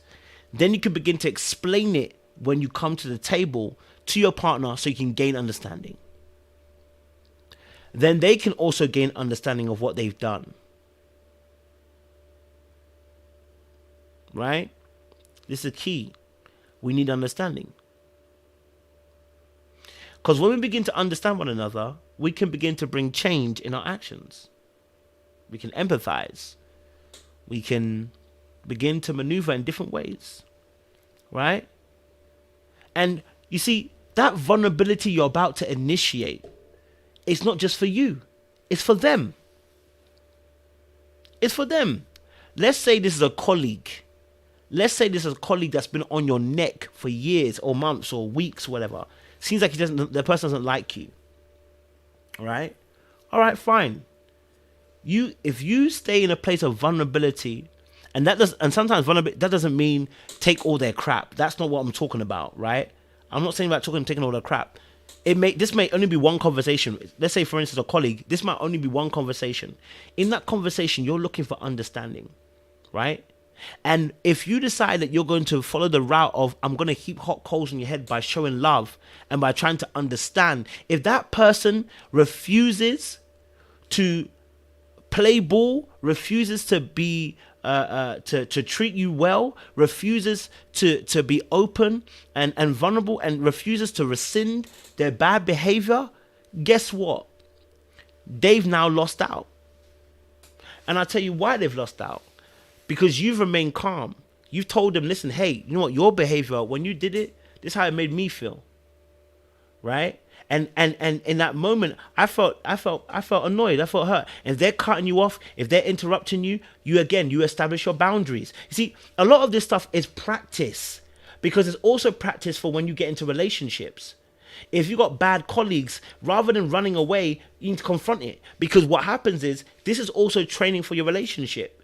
then you can begin to explain it when you come to the table to your partner so you can gain understanding. Then they can also gain understanding of what they've done. Right? This is key. We need understanding. Because when we begin to understand one another, we can begin to bring change in our actions. We can empathize. We can begin to maneuver in different ways. Right? And you see, that vulnerability you're about to initiate, it's not just for you. It's for them. It's for them. Let's say this is a colleague. Let's say this is a colleague that's been on your neck for years or months or weeks, whatever. Seems like the person doesn't like you. All right? All right, fine. If you stay in a place of vulnerability, and sometimes vulnerability, that doesn't mean take all their crap. That's not what I'm talking about, right? I'm not saying about taking all their crap. This may only be one conversation. Let's say, for instance, a colleague. This might only be one conversation. In that conversation, you're looking for understanding, right? And if you decide that you're going to follow the route of, I'm going to heap hot coals in your head by showing love and by trying to understand, if that person refuses to play ball, refuses to be to treat you well, refuses to be open and vulnerable, and refuses to rescind their bad behavior, guess what? They've now lost out. And I'll tell you why they've lost out. Because you've remained calm. You've told them, listen, hey, you know what? Your behavior, when you did it, This is how it made me feel. Right? And in that moment, I felt annoyed. I felt hurt. And if they're cutting you off, if they're interrupting you, you establish your boundaries. You see, a lot of this stuff is practice, because it's also practice for when you get into relationships. If you got bad colleagues, rather than running away, you need to confront it, because what happens is this is also training for your relationship.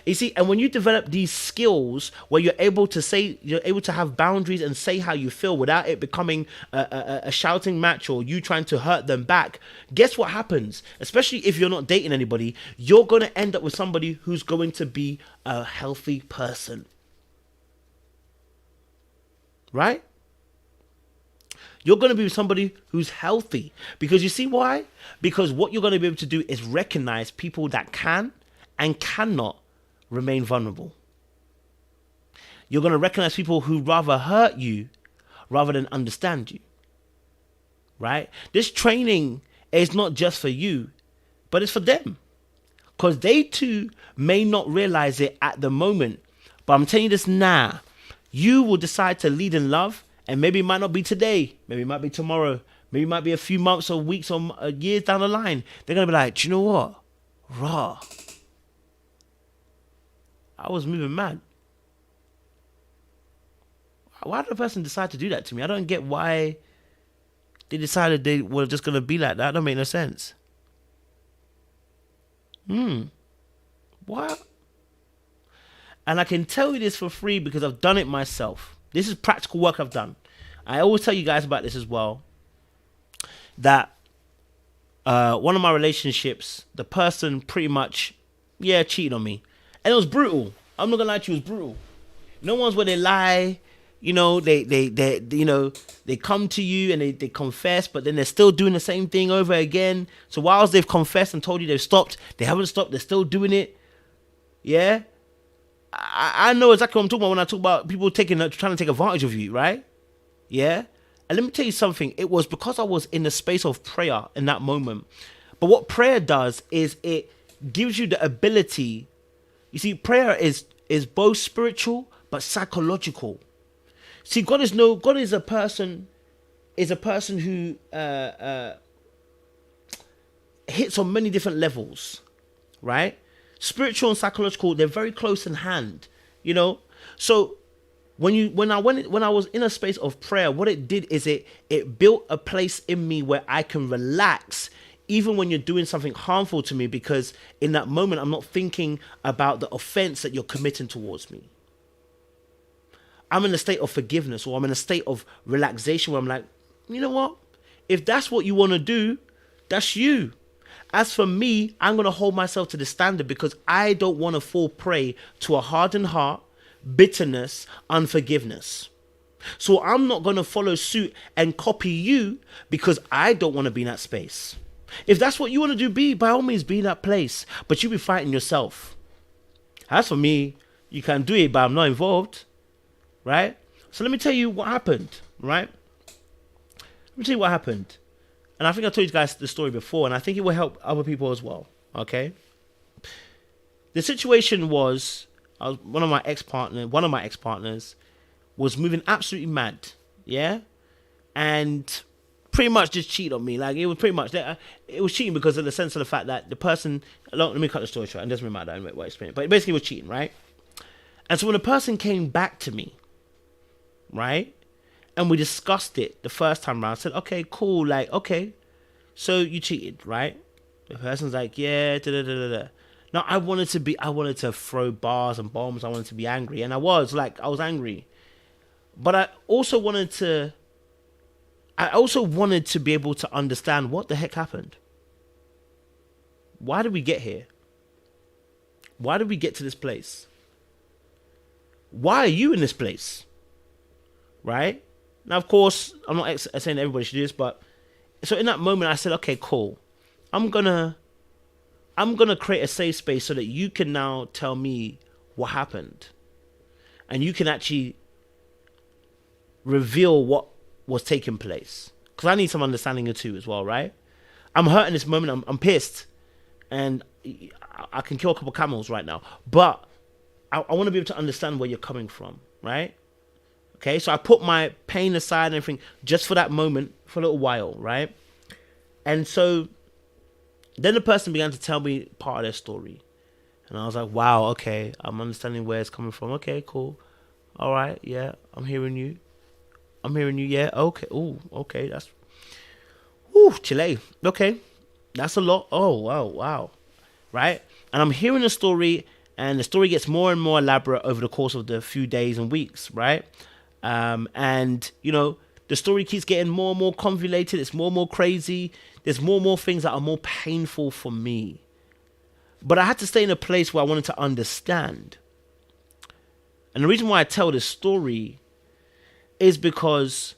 You see, and when you develop these skills where you're able to have boundaries and say how you feel without it becoming a shouting match or you trying to hurt them back, guess what happens? Especially if you're not dating anybody, you're going to end up with somebody who's going to be a healthy person. Right? You're going to be somebody who's healthy, because you see why? Because what you're going to be able to do is recognize people that can and cannot remain vulnerable. You're going to recognize people who rather hurt you rather than understand you. Right? This training is not just for you, but it's for them, because they too may not realize it at the moment. But I'm telling you this now. You will decide to lead in love, and maybe it might not be today. Maybe it might be tomorrow. Maybe it might be a few months or weeks or years down the line. They're going to be like, do you know what? Raw. I was moving mad. Why did a person decide to do that to me? I don't get why they decided they were just going to be like that. That don't make no sense. What? And I can tell you this for free because I've done it myself. This is practical work I've done. I always tell you guys about this as well. That one of my relationships, the person pretty much, cheated on me. And it was brutal. I'm not gonna lie to you, it was brutal. No one's where they lie, they come to you and they confess, but then they're still doing the same thing over again. So whilst they've confessed and told you they've stopped, they haven't stopped, they're still doing it. Yeah? I know exactly what I'm talking about when I talk about people trying to take advantage of you, right? Yeah? And let me tell you something. It was because I was in the space of prayer in that moment. But what prayer does is it gives you the ability. You see, prayer is both spiritual but psychological. See, God is a person who hits on many different levels, right? Spiritual and psychological, they're very close in hand, So when I was in a space of prayer, what it did is it built a place in me where I can relax even when you're doing something harmful to me, because in that moment, I'm not thinking about the offense that you're committing towards me. I'm in a state of forgiveness, or I'm in a state of relaxation where I'm like, you know what? If that's what you want to do, that's you. As for me, I'm going to hold myself to the standard because I don't want to fall prey to a hardened heart, bitterness, unforgiveness. So I'm not going to follow suit and copy you because I don't want to be in that space. If that's what you want to do, by all means, be in that place. But you be fighting yourself. As for me, you can do it, but I'm not involved. Right? So let me tell you what happened. Right? Let me tell you what happened. And I think I told you guys the story before, and I think it will help other people as well. Okay? The situation was, one of my ex-partners was moving absolutely mad. Yeah? And pretty much just cheated on me. Like, it was pretty much that. It was cheating because of the sense of the fact that the person. Let me cut the story short. It doesn't really matter. I won't explain it. But it basically was cheating, right? And so when the person came back to me, right, and we discussed it the first time around, I said, okay, cool. Like, okay, so you cheated, right? The person's like, yeah, da-da-da-da-da. Now, I wanted to throw bars and bombs. I wanted to be angry. And I was angry. But I also wanted to be able to understand what the heck happened. Why did we get here? Why did we get to this place? Why are you in this place? Right? Now, of course, I'm not saying everybody should do this, but so in that moment, I said, okay, cool. I'm gonna create a safe space so that you can now tell me what happened. And you can actually reveal what was taking place. Because I need some understanding of too as well, right? I'm hurt in this moment. I'm pissed. And I can kill a couple camels right now. But I want to be able to understand where you're coming from, right? Okay, so I put my pain aside and everything just for that moment, for a little while, right? And so then the person began to tell me part of their story. And I was like, wow, okay, I'm understanding where it's coming from. Okay, cool. All right, yeah, I'm hearing you. Yeah, okay. Oh, okay, that's... Ooh, Chile. Okay, that's a lot. Oh, wow. Right? And I'm hearing the story, and the story gets more and more elaborate over the course of the few days and weeks, right? And, you know, the story keeps getting more and more convoluted. It's more and more crazy. There's more and more things that are more painful for me. But I had to stay in a place where I wanted to understand. And the reason why I tell this story is because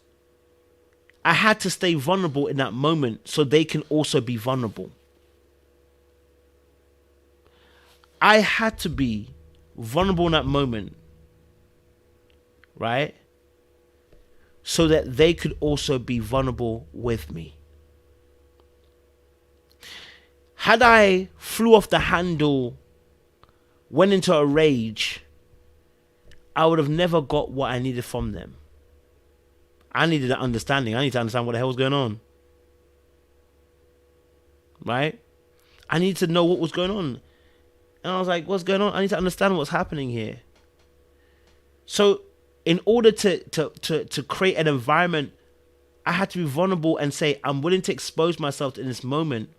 I had to stay vulnerable in that moment so they can also be vulnerable. I had to be vulnerable in that moment, right? So that they could also be vulnerable with me. Had I flew off the handle, went into a rage, I would have never got what I needed from them. I needed an understanding. I need to understand what the hell was going on. Right? I needed to know what was going on. And I was like, what's going on? I need to understand what's happening here. So in order to create an environment, I had to be vulnerable and say, I'm willing to expose myself in this moment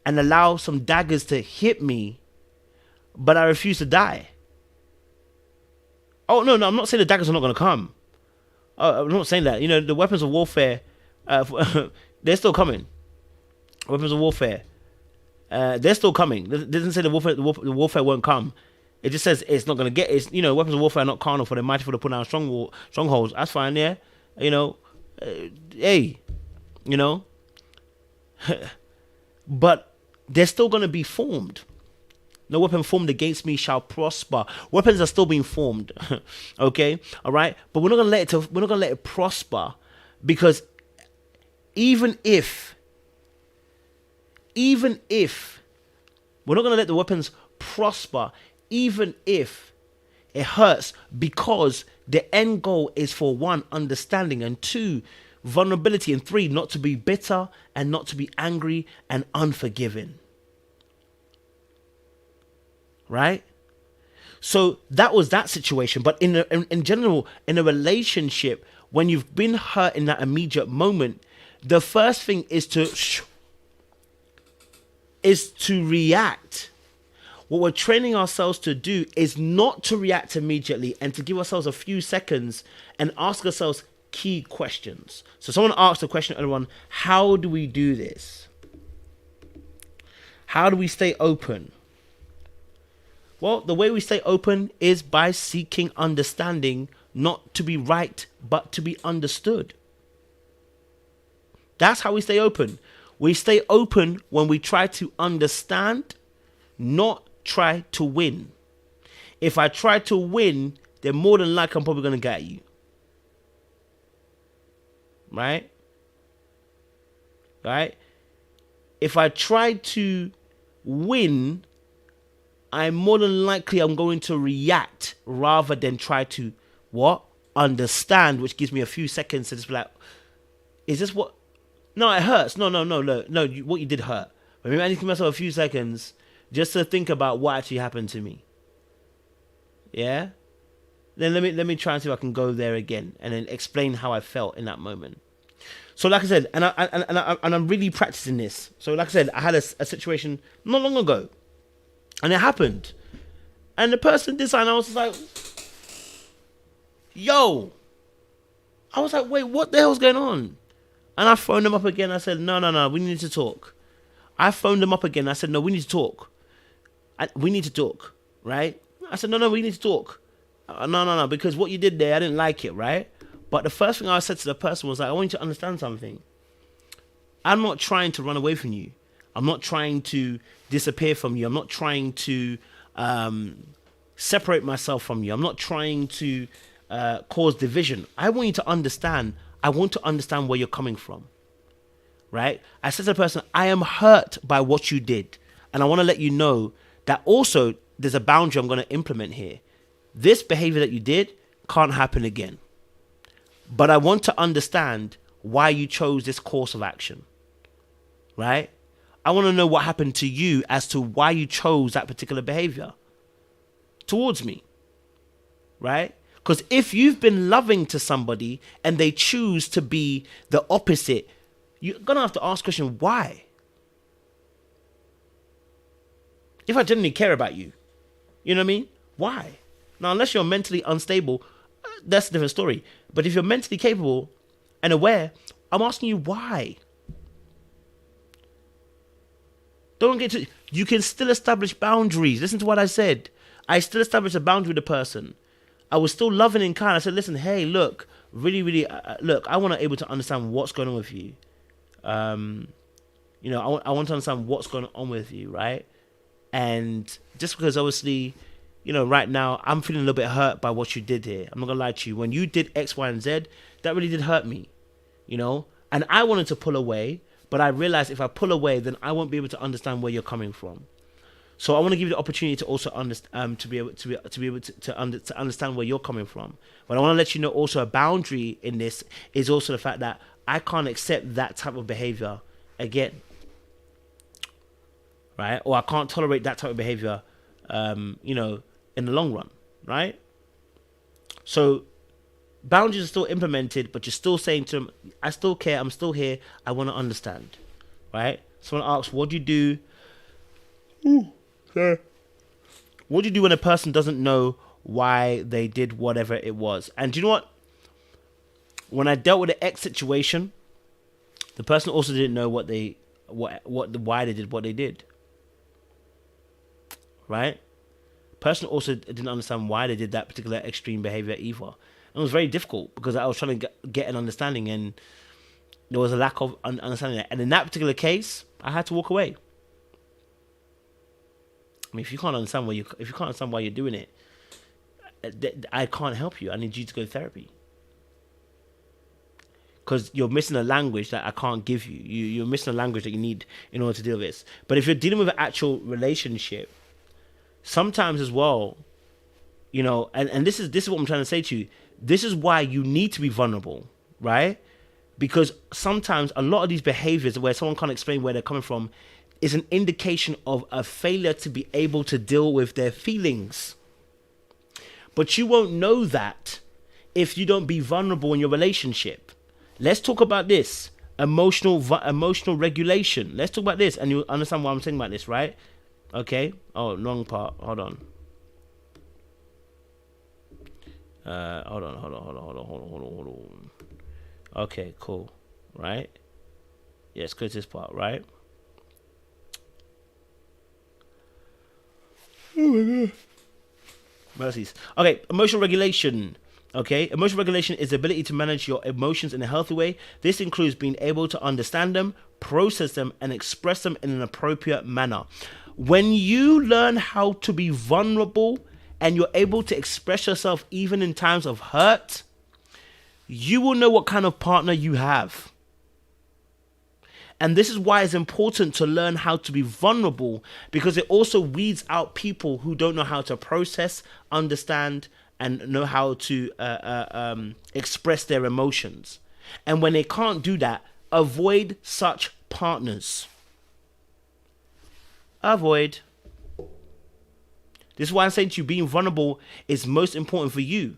and allow some daggers to hit me, but I refuse to die. Oh, no, I'm not saying the daggers are not going to come. I'm not saying that. You know, the weapons of warfare, they're still coming. Weapons of warfare, they're still coming. It doesn't say the warfare won't come. It just says it's not going to get. It's, you know, weapons of warfare are not carnal, for they're mighty for to put down strongholds. That's fine, yeah. You know, hey, you know. But they're still going to be formed. No weapon formed against me shall prosper. Weapons are still being formed. Okay? All right? But we're not going to let it prosper, because even if we're not going to let the weapons prosper, even if it hurts, because the end goal is for 1, understanding, and 2, vulnerability, and 3, not to be bitter and not to be angry and unforgiving. Right? So that was that situation. But in general, in a relationship, when you've been hurt in that immediate moment, the first thing is to react. What we're training ourselves to do is not to react immediately, and to give ourselves a few seconds and ask ourselves key questions. So someone asked a question earlier on, how do we do this? How do we stay open? Well, the way we stay open is by seeking understanding, not to be right, but to be understood. That's how we stay open. We stay open when we try to understand, not try to win. If I try to win, then more than likely I'm probably going to get you. Right? Right? If I try to win, I'm more than likely I'm going to react rather than try to understand, which gives me a few seconds to just be like, is this what? No, it hurts. No. What you did hurt. But maybe I need to give myself a few seconds just to think about what actually happened to me. Yeah. Then let me try and see if I can go there again and then explain how I felt in that moment. So, like I said, and I'm really practicing this. So, like I said, I had a situation not long ago. And it happened. And the person did something. I was just like, yo. I was like, wait, what the hell's going on? And I phoned them up again. I said, no, we need to talk. I phoned them up again. I said, no, we need to talk. We need to talk, right? I said, no, we need to talk. No, because what you did there, I didn't like it, right? But the first thing I said to the person was like, I want you to understand something. I'm not trying to run away from you. I'm not trying to disappear from you. I'm not trying to separate myself from you. I'm not trying to cause division. I want you to understand. I want to understand where you're coming from. Right? I said to the person, I am hurt by what you did. And I want to let you know that also there's a boundary I'm going to implement here. This behavior that you did can't happen again. but I want to understand why you chose this course of action, right? I want to know what happened to you as to why you chose that particular behavior towards me, right? Because if you've been loving to somebody and they choose to be the opposite, you're going to have to ask the question, why? If I genuinely care about you, you know what I mean? Why? Now, unless you're mentally unstable, that's a different story. But if you're mentally capable and aware, I'm asking you why. Don't get to... You can still establish boundaries. Listen to what I said. I still established a boundary with the person. I was still loving and kind. I said, listen, hey, look, really, look, I want to be able to understand what's going on with you. You know, I want to understand what's going on with you, right? And just because obviously, you know, right now I'm feeling a little bit hurt by what you did here. I'm not gonna lie to you. When you did X, Y, and Z, that really did hurt me, you know? And I wanted to pull away, but I realized if I pull away, then I won't be able to understand where you're coming from. So I want to give you the opportunity to also understand, to be able to understand where you're coming from. But I want to let you know also a boundary in this is also the fact that I can't accept that type of behavior again, right? Or I can't tolerate that type of behavior, you know, in the long run, right? So boundaries are still implemented, but you're still saying to them, I still care, I'm still here, I want to understand, right? Someone asks, what do you do? What do you do when a person doesn't know why they did whatever it was? And do you know what? When I dealt with the X situation, the person also didn't know why they did what they did. Right? Person also didn't understand why they did that particular extreme behavior either. And it was very difficult because I was trying to get an understanding, and there was a lack of understanding. And in that particular case, I had to walk away. I mean, if you can't understand why you're doing it, I can't help you. I need you to go to therapy. Because you're missing a language that I can't give you. You're missing a language that you need in order to deal with this. But if you're dealing with an actual relationship, sometimes as well, you know, and this is what I'm trying to say to you. This is why you need to be vulnerable, right? Because sometimes a lot of these behaviors where someone can't explain where they're coming from is an indication of a failure to be able to deal with their feelings. But you won't know that if you don't be vulnerable in your relationship. Let's talk about this. Emotional regulation. Let's talk about this, and you'll understand why I'm saying about this, right? Okay. Oh, wrong part. Hold on. Hold on. Okay, cool. Right? Yes, go to this part, right? Oh my god. Mercies. Okay, emotional regulation. Okay, emotional regulation is the ability to manage your emotions in a healthy way. This includes being able to understand them, process them, and express them in an appropriate manner. When you learn how to be vulnerable and you're able to express yourself even in times of hurt, you will know what kind of partner you have. And this is why it's important to learn how to be vulnerable, because it also weeds out people who don't know how to process, understand, and know how to express their emotions. And when they can't do that, avoid such partners. Avoid. This is why I'm saying to you, being vulnerable is most important for you.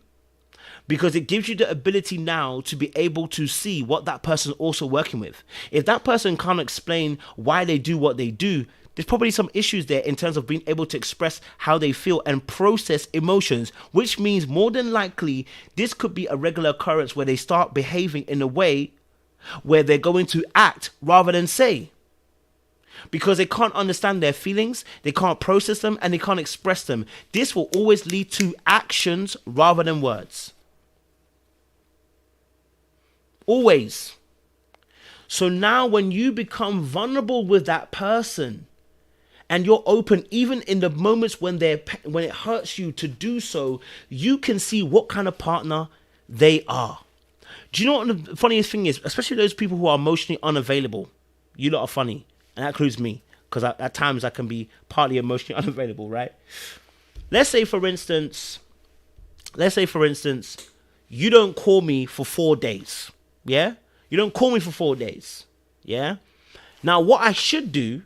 Because it gives you the ability now to be able to see what that person is also working with. If that person can't explain why they do what they do, there's probably some issues there in terms of being able to express how they feel and process emotions, which means more than likely this could be a regular occurrence where they start behaving in a way where they're going to act rather than say. Because they can't understand their feelings, they can't process them, and they can't express them. This will always lead to actions rather than words. Always. So now when you become vulnerable with that person and you're open even in the moments when it hurts you to do so, you can see what kind of partner they are. Do you know what the funniest thing is? Especially those people who are emotionally unavailable. You lot are funny. And that includes me. Because at times I can be partly emotionally unavailable, right? Let's say for instance, you don't call me for 4 days. Yeah? You don't call me for 4 days. Yeah? Now, what I should do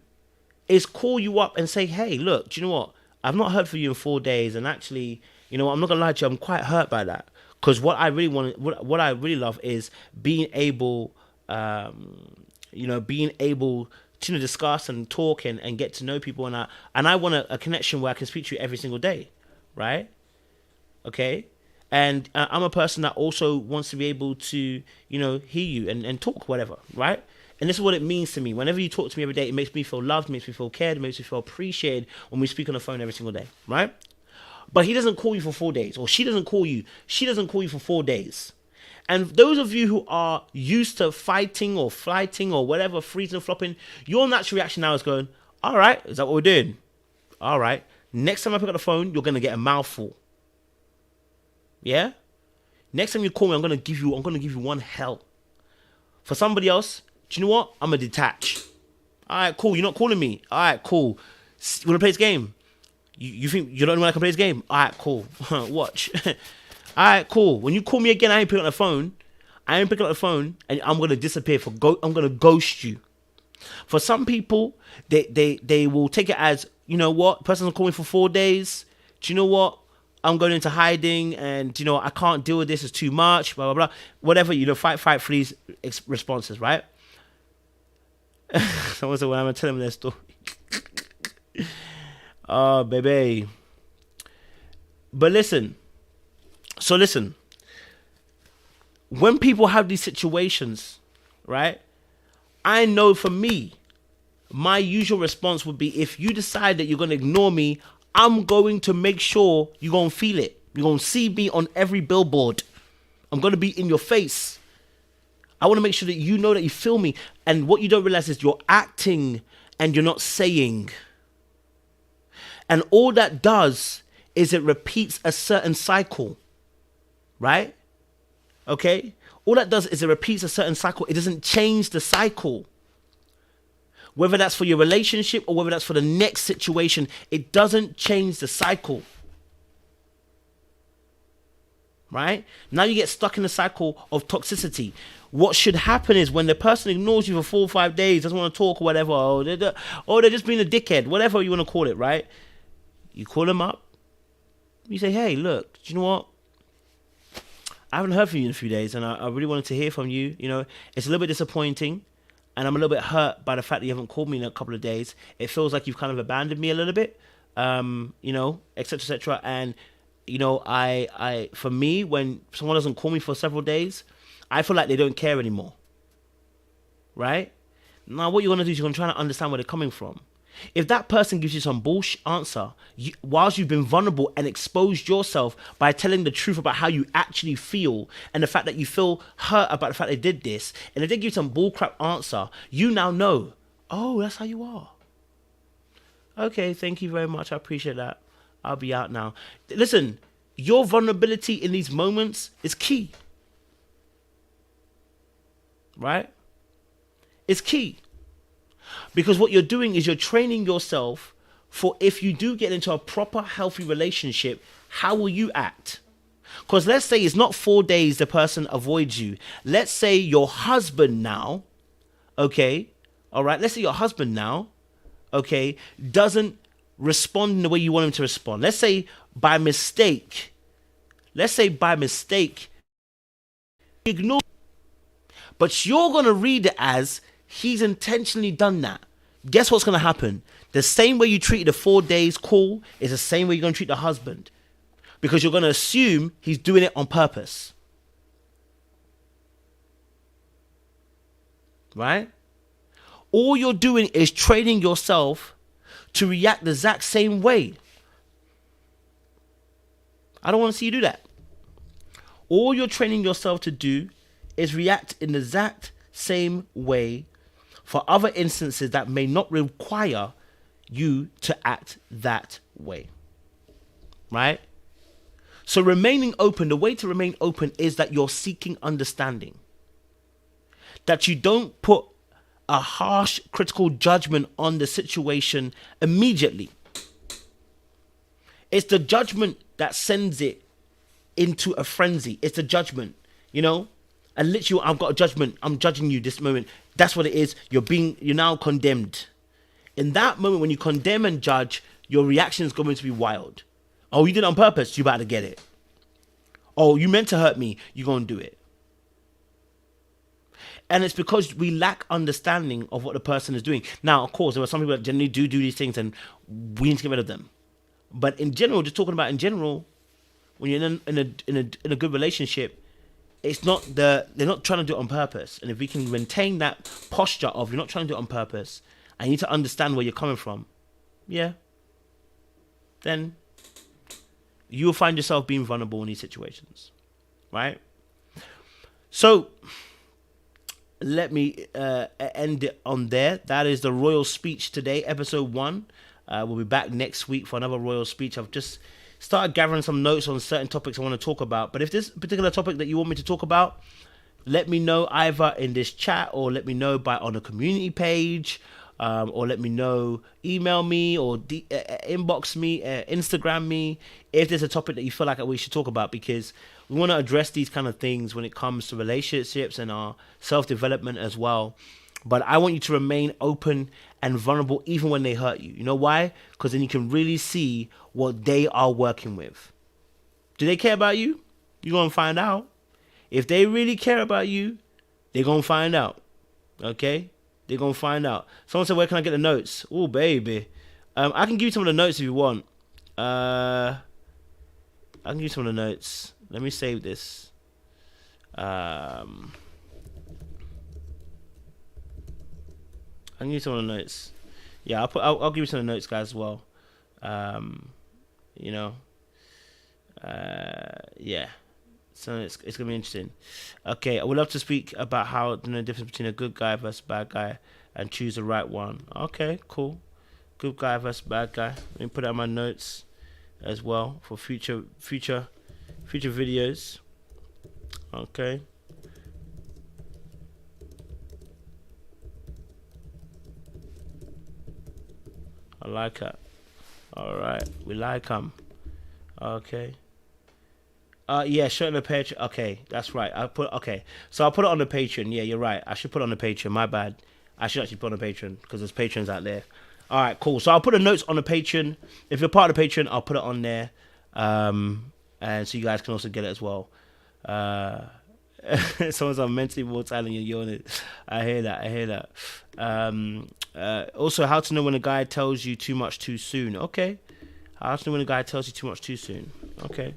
is call you up and say, hey, look, do you know what? I've not heard from you in 4 days. And actually, you know, I'm not going to lie to you, I'm quite hurt by that. Because what I really want, what I really love is being able, being able to discuss and talk and get to know people. And I want a connection where I can speak to you every single day. Right? Okay? And I'm a person that also wants to be able to, hear you and talk, whatever, right? And this is what it means to me. Whenever you talk to me every day, it makes me feel loved, makes me feel cared, makes me feel appreciated when we speak on the phone every single day, right? But he doesn't call you for 4 days, or she doesn't call you for 4 days. And those of you who are used to fighting or flighting or whatever, freezing, flopping, your natural reaction now is going, all right, is that what we're doing? All right. Next time I pick up the phone, you're going to get a mouthful. Yeah? Next time you call me, I'm gonna give you one hell. For somebody else, do you know what? I'm gonna detach. Alright, cool. You're not calling me. Alright, cool. You wanna play this game? You think you're the only one that can play this game? Alright, cool. Watch. Alright, cool. When you call me again, I ain't picking up the phone. And I'm gonna disappear I'm gonna ghost you. For some people, they will take it as, you know what, person's calling me for 4 days. Do you know what? I'm going into hiding and, I can't deal with this. It's too much, blah, blah, blah. Whatever, fight, freeze responses, right? Someone said, well, I'm going to tell them their story. Oh, baby. But listen. So listen. When people have these situations, right? I know for me, my usual response would be, if you decide that you're going to ignore me, I'm going to make sure you're going to feel it. You're going to see me on every billboard. I'm going to be in your face. I want to make sure that you know that you feel me. And what you don't realize is you're acting and you're not saying. And all that does is it repeats a certain cycle. Right? Okay? All that does is it repeats a certain cycle. It doesn't change the cycle. Whether that's for your relationship or whether that's for the next situation, it doesn't change the cycle. Right? Now you get stuck in the cycle of toxicity. What should happen is when the person ignores you for 4 or 5 days, doesn't want to talk or whatever, or they're just being a dickhead, whatever you want to call it, right? You call them up. You say, hey, look, do you know what? I haven't heard from you in a few days and I really wanted to hear from you. It's a little bit disappointing. And I'm a little bit hurt by the fact that you haven't called me in a couple of days. It feels like you've kind of abandoned me a little bit, et cetera, et cetera. And, I for me, when someone doesn't call me for several days, I feel like they don't care anymore. Right? Now, what you're going to do is you're going to try to understand where they're coming from. If that person gives you some bullshit answer, whilst you've been vulnerable and exposed yourself by telling the truth about how you actually feel and the fact that you feel hurt about the fact they did this, and if they give you some bullcrap answer, you now know, oh, that's how you are. Okay, thank you very much. I appreciate that. I'll be out now. Listen, your vulnerability in these moments is key. Right? It's key. Because what you're doing is you're training yourself for if you do get into a proper healthy relationship, how will you act? Because let's say it's not 4 days the person avoids you. Let's say your husband now, okay, all right, let's say your husband now, okay, doesn't respond in the way you want him to respond. Let's say by mistake, ignore, but you're going to read it as he's intentionally done that. Guess what's going to happen? The same way you treated the 4 days call is the same way you're going to treat the husband. Because you're going to assume he's doing it on purpose. Right? All you're doing is training yourself to react the exact same way. I don't want to see you do that. All you're training yourself to do is react in the exact same way for other instances that may not require you to act that way. Right? So remaining open, the way to remain open is that you're seeking understanding. That you don't put a harsh critical judgment on the situation immediately. It's the judgment that sends it into a frenzy. It's a judgment, you know. And literally, I've got a judgment. I'm judging you this moment. That's what it is. You're now condemned. In that moment, when you condemn and judge, your reaction is going to be wild. Oh, you did it on purpose. You about to get it. Oh, you meant to hurt me. You're going to do it. And it's because we lack understanding of what the person is doing. Now, of course, there are some people that generally do these things, and we need to get rid of them. But in general, just talking about in general, when you're in a good relationship, it's not they're not trying to do it on purpose. And if we can maintain that posture of you're not trying to do it on purpose, and you need to understand where you're coming from, yeah, then you'll find yourself being vulnerable in these situations, right? So let me end it on there. That is the royal speech today, episode 1. We'll be back next week for another royal speech. I've just started gathering some notes on certain topics I want to talk about. But if this particular topic that you want me to talk about, let me know either in this chat or let me know on a community page, or let me know, email me or inbox me, Instagram me, if there's a topic that you feel like we should talk about, because we want to address these kind of things when it comes to relationships and our self-development as well. But I want you to remain open and vulnerable even when they hurt you. You know why? Because then you can really see what they are working with. Do they care about you? You're going to find out. If they really care about you, they're going to find out. Okay? They're going to find out. Someone said, where can I get the notes? Oh, baby. I can give you some of the notes if you want. I can give you some of the notes. Let me save this. I can give you some of the notes. Yeah, I'll give you some of the notes, guys, as well. You know. Yeah. So it's gonna be interesting. Okay, I would love to speak about how the difference between a good guy versus bad guy and choose the right one. Okay, cool. Good guy versus bad guy. Let me put out my notes as well for future videos. Okay. I like that. All right, we like them. Okay. Yeah, show it on the Patreon. Okay, that's right. So I'll put it on the Patreon. Yeah, you're right. I should put it on the Patreon. My bad. I should actually put it on the Patreon because there's patrons out there. All right, cool. So I'll put the notes on the Patreon. If you're part of the Patreon, I'll put it on there, and so you guys can also get it as well. Someone's on mentally more talent than you're on it. I hear that. Also, how to know when a guy tells you too much too soon. Okay. How to know when a guy tells you too much too soon. Okay.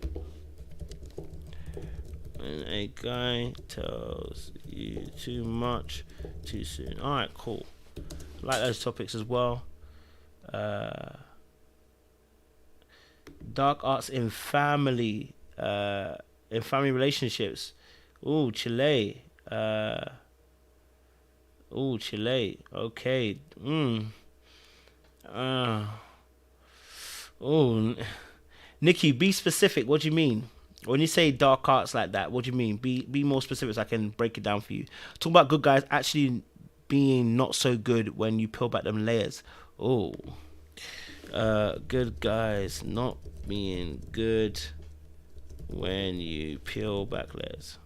When a guy tells you too much too soon. All right, cool. I like those topics as well. Dark arts in family relationships. Ooh, Chile. Chile. Okay. Nikki, be specific. What do you mean? When you say dark arts like that, what do you mean? Be more specific so I can break it down for you. Talk about good guys actually being not so good when you peel back them layers. Oh. Good guys not being good when you peel back layers.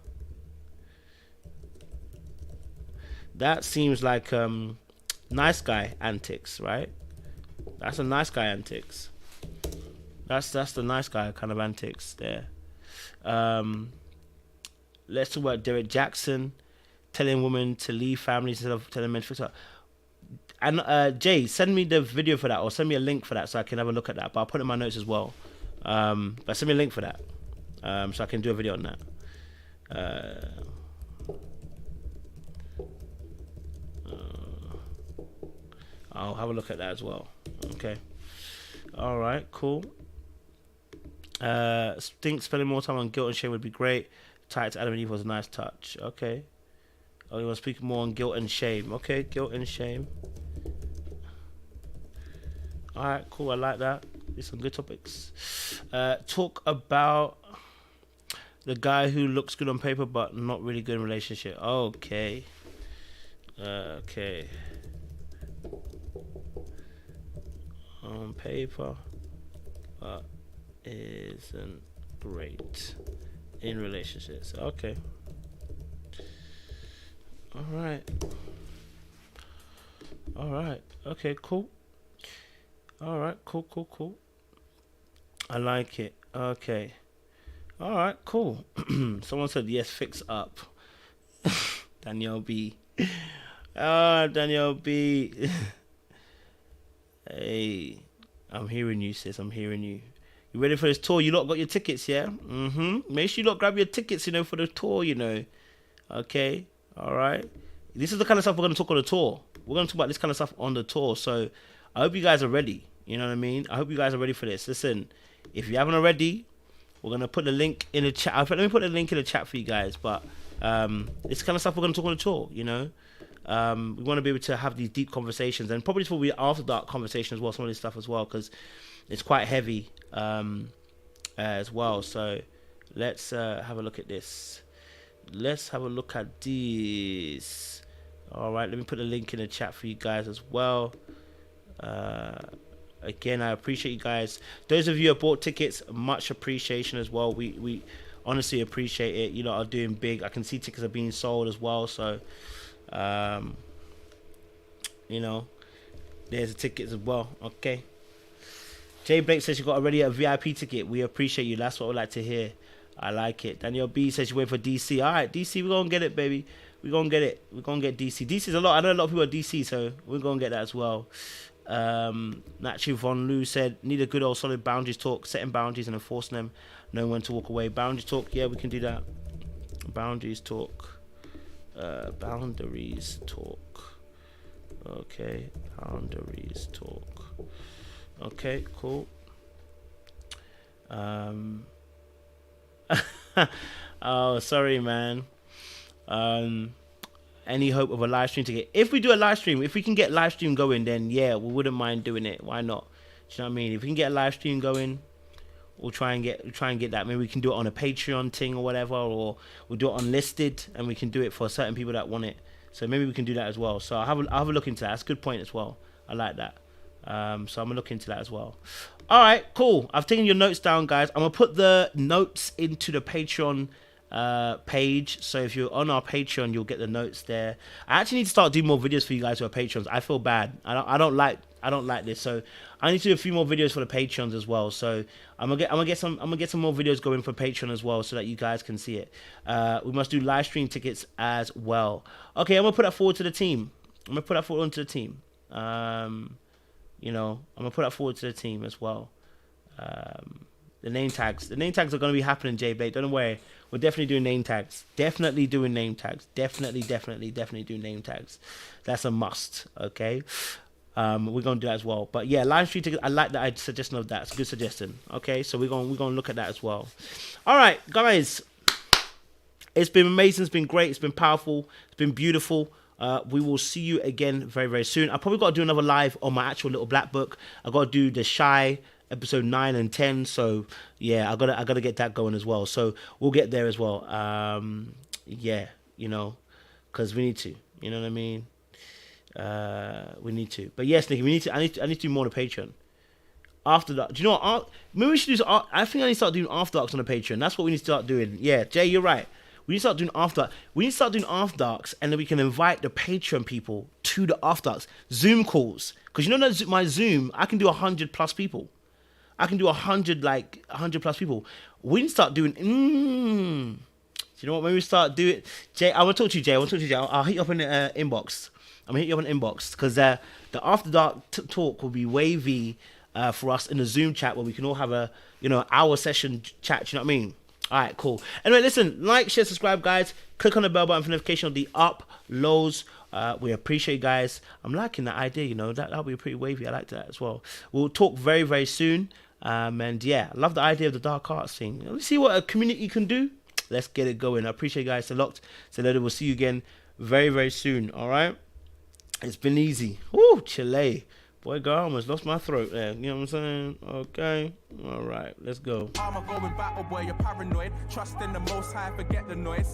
That seems like nice guy antics, right? That's a nice guy antics. That's the nice guy kind of antics there. Let's talk about Derek Jackson telling women to leave families instead of telling men to fix up. And Jay, send me the video for that, or send me a link for that so I can have a look at that. But I'll put it in my notes as well. But send me a link for that, so I can do a video on that. I'll have a look at that as well. Okay. All right. Cool. Think spending more time on guilt and shame would be great. Tied to Adam and Eve was a nice touch. Okay. Oh, you want to speak more on guilt and shame? Okay, guilt and shame. All right, cool. I like that. These are some good topics. Talk about the guy who looks good on paper but not really good in relationship. Okay. Okay. On paper, but isn't operate in relationships. Okay. All right. Okay, cool. All right, cool. I like it. Okay. All right, cool. Someone said yes, fix up. Danielle B. Danielle B. Hey, I'm hearing you, sis. I'm hearing you. You ready for this tour? You lot got your tickets, yeah? Make sure you lot grab your tickets, for the tour, Okay. All right. This is the kind of stuff we're going to talk on the tour. We're going to talk about this kind of stuff on the tour. So I hope you guys are ready. You know what I mean? I hope you guys are ready for this. Listen, if you haven't already, we're going to put the link in the chat. Let me put the link in the chat for you guys. But this kind of stuff we're going to talk on the tour, We want to be able to have these deep conversations. And probably this will be after dark conversation as well. Some of this stuff as well. Because it's quite heavy as well. So let's have a look at this. Let's have a look at this. All right, let me put the link in the chat for you guys as well. Again, I appreciate you guys. Those of you who have bought tickets, much appreciation as well. We honestly appreciate it. You lot are doing big. I can see tickets are being sold as well. So, there's the tickets as well. Okay. Jay Blake says you got already a VIP ticket. We appreciate you. That's what we like to hear. I like it. Daniel B says you wait for DC. All right, DC, we're gonna get it, baby. We're gonna get it. We're gonna get DC. DC's a lot. I know a lot of people are DC, so we're gonna get that as well. Naturally, Von Lu said need a good old solid boundaries talk, setting boundaries and enforcing them, knowing when to walk away. Boundaries talk, yeah, we can do that. Boundaries talk. Boundaries talk. Okay, boundaries talk. Okay, cool. Oh, sorry, man. Any hope of a live stream ticket? If we do a live stream, if we can get live stream going, then yeah, we wouldn't mind doing it. Why not? Do you know what I mean? If we can get a live stream going, we'll try and get that. Maybe we can do it on a Patreon thing or whatever, or we'll do it unlisted, and we can do it for certain people that want it. So maybe we can do that as well. So I'll have a look into that. That's a good point as well. I like that. So I'm gonna look into that as well. All right, cool. I've taken your notes down, guys. I'm gonna put the notes into the Patreon page. So if you're on our Patreon, you'll get the notes there. I actually need to start doing more videos for you guys who are patrons. I feel bad. I don't like this. So I need to do a few more videos for the patrons as well. So I'm gonna get some more videos going for Patreon as well, so that you guys can see it. We must do live stream tickets as well. Okay, I'm gonna put that forward to the team. I'm gonna put that forward onto the team. I'm gonna put that forward to the team as well. The name tags are gonna be happening, Jay Blake. Don't worry. We're definitely doing name tags. Definitely doing name tags. Definitely doing name tags. That's a must. Okay. We're gonna do that as well. But yeah, live stream tickets. I like that suggestion of that. It's a good suggestion. Okay, so we're gonna look at that as well. All right, guys. It's been amazing. It's been great. It's been powerful. It's been beautiful. We will see you again very, very soon. I probably got to do another live on my actual little black book. I got to do the Shy episode 9 and 10. So yeah, I gotta get that going as well. So we'll get there as well. Yeah, because we need to. You know what I mean? We need to. But yes, Nicky, I need to do more on the Patreon. After that, do you know what? Maybe we should do. I think I need to start doing after darks on the Patreon. That's what we need to start doing. Yeah, Jay, you're right. We need to start doing after. We need to start doing after darks, and then we can invite the Patreon people to the after darks Zoom calls. Because that my Zoom, I can do 100+ people. I can do 100+ people. We need to start doing. Do you know what? Maybe we start doing. Jay, I want to talk to you, Jay. I'll hit you up in the inbox. I'm gonna hit you up in the inbox because the after dark talk will be wavy for us in the Zoom chat where we can all have a hour session chat. You know what I mean? All right, cool. Anyway, listen, like, share, subscribe, guys. Click on the bell button for notification of the uploads. We appreciate you guys. I'm liking that idea, that'll be pretty wavy. I like that as well. We'll talk very, very soon. And yeah, I love the idea of the dark arts thing. Let's see what a community can do. Let's get it going. I appreciate you guys. So locked. So later, we'll see you again very, very soon. All right. It's been easy. Woo, Chile. Boy, God, I almost lost my throat there. You know what I'm saying? Okay. All right. Let's go. I'm a going battle boy, you're paranoid. Trust in the Most High, forget the noise.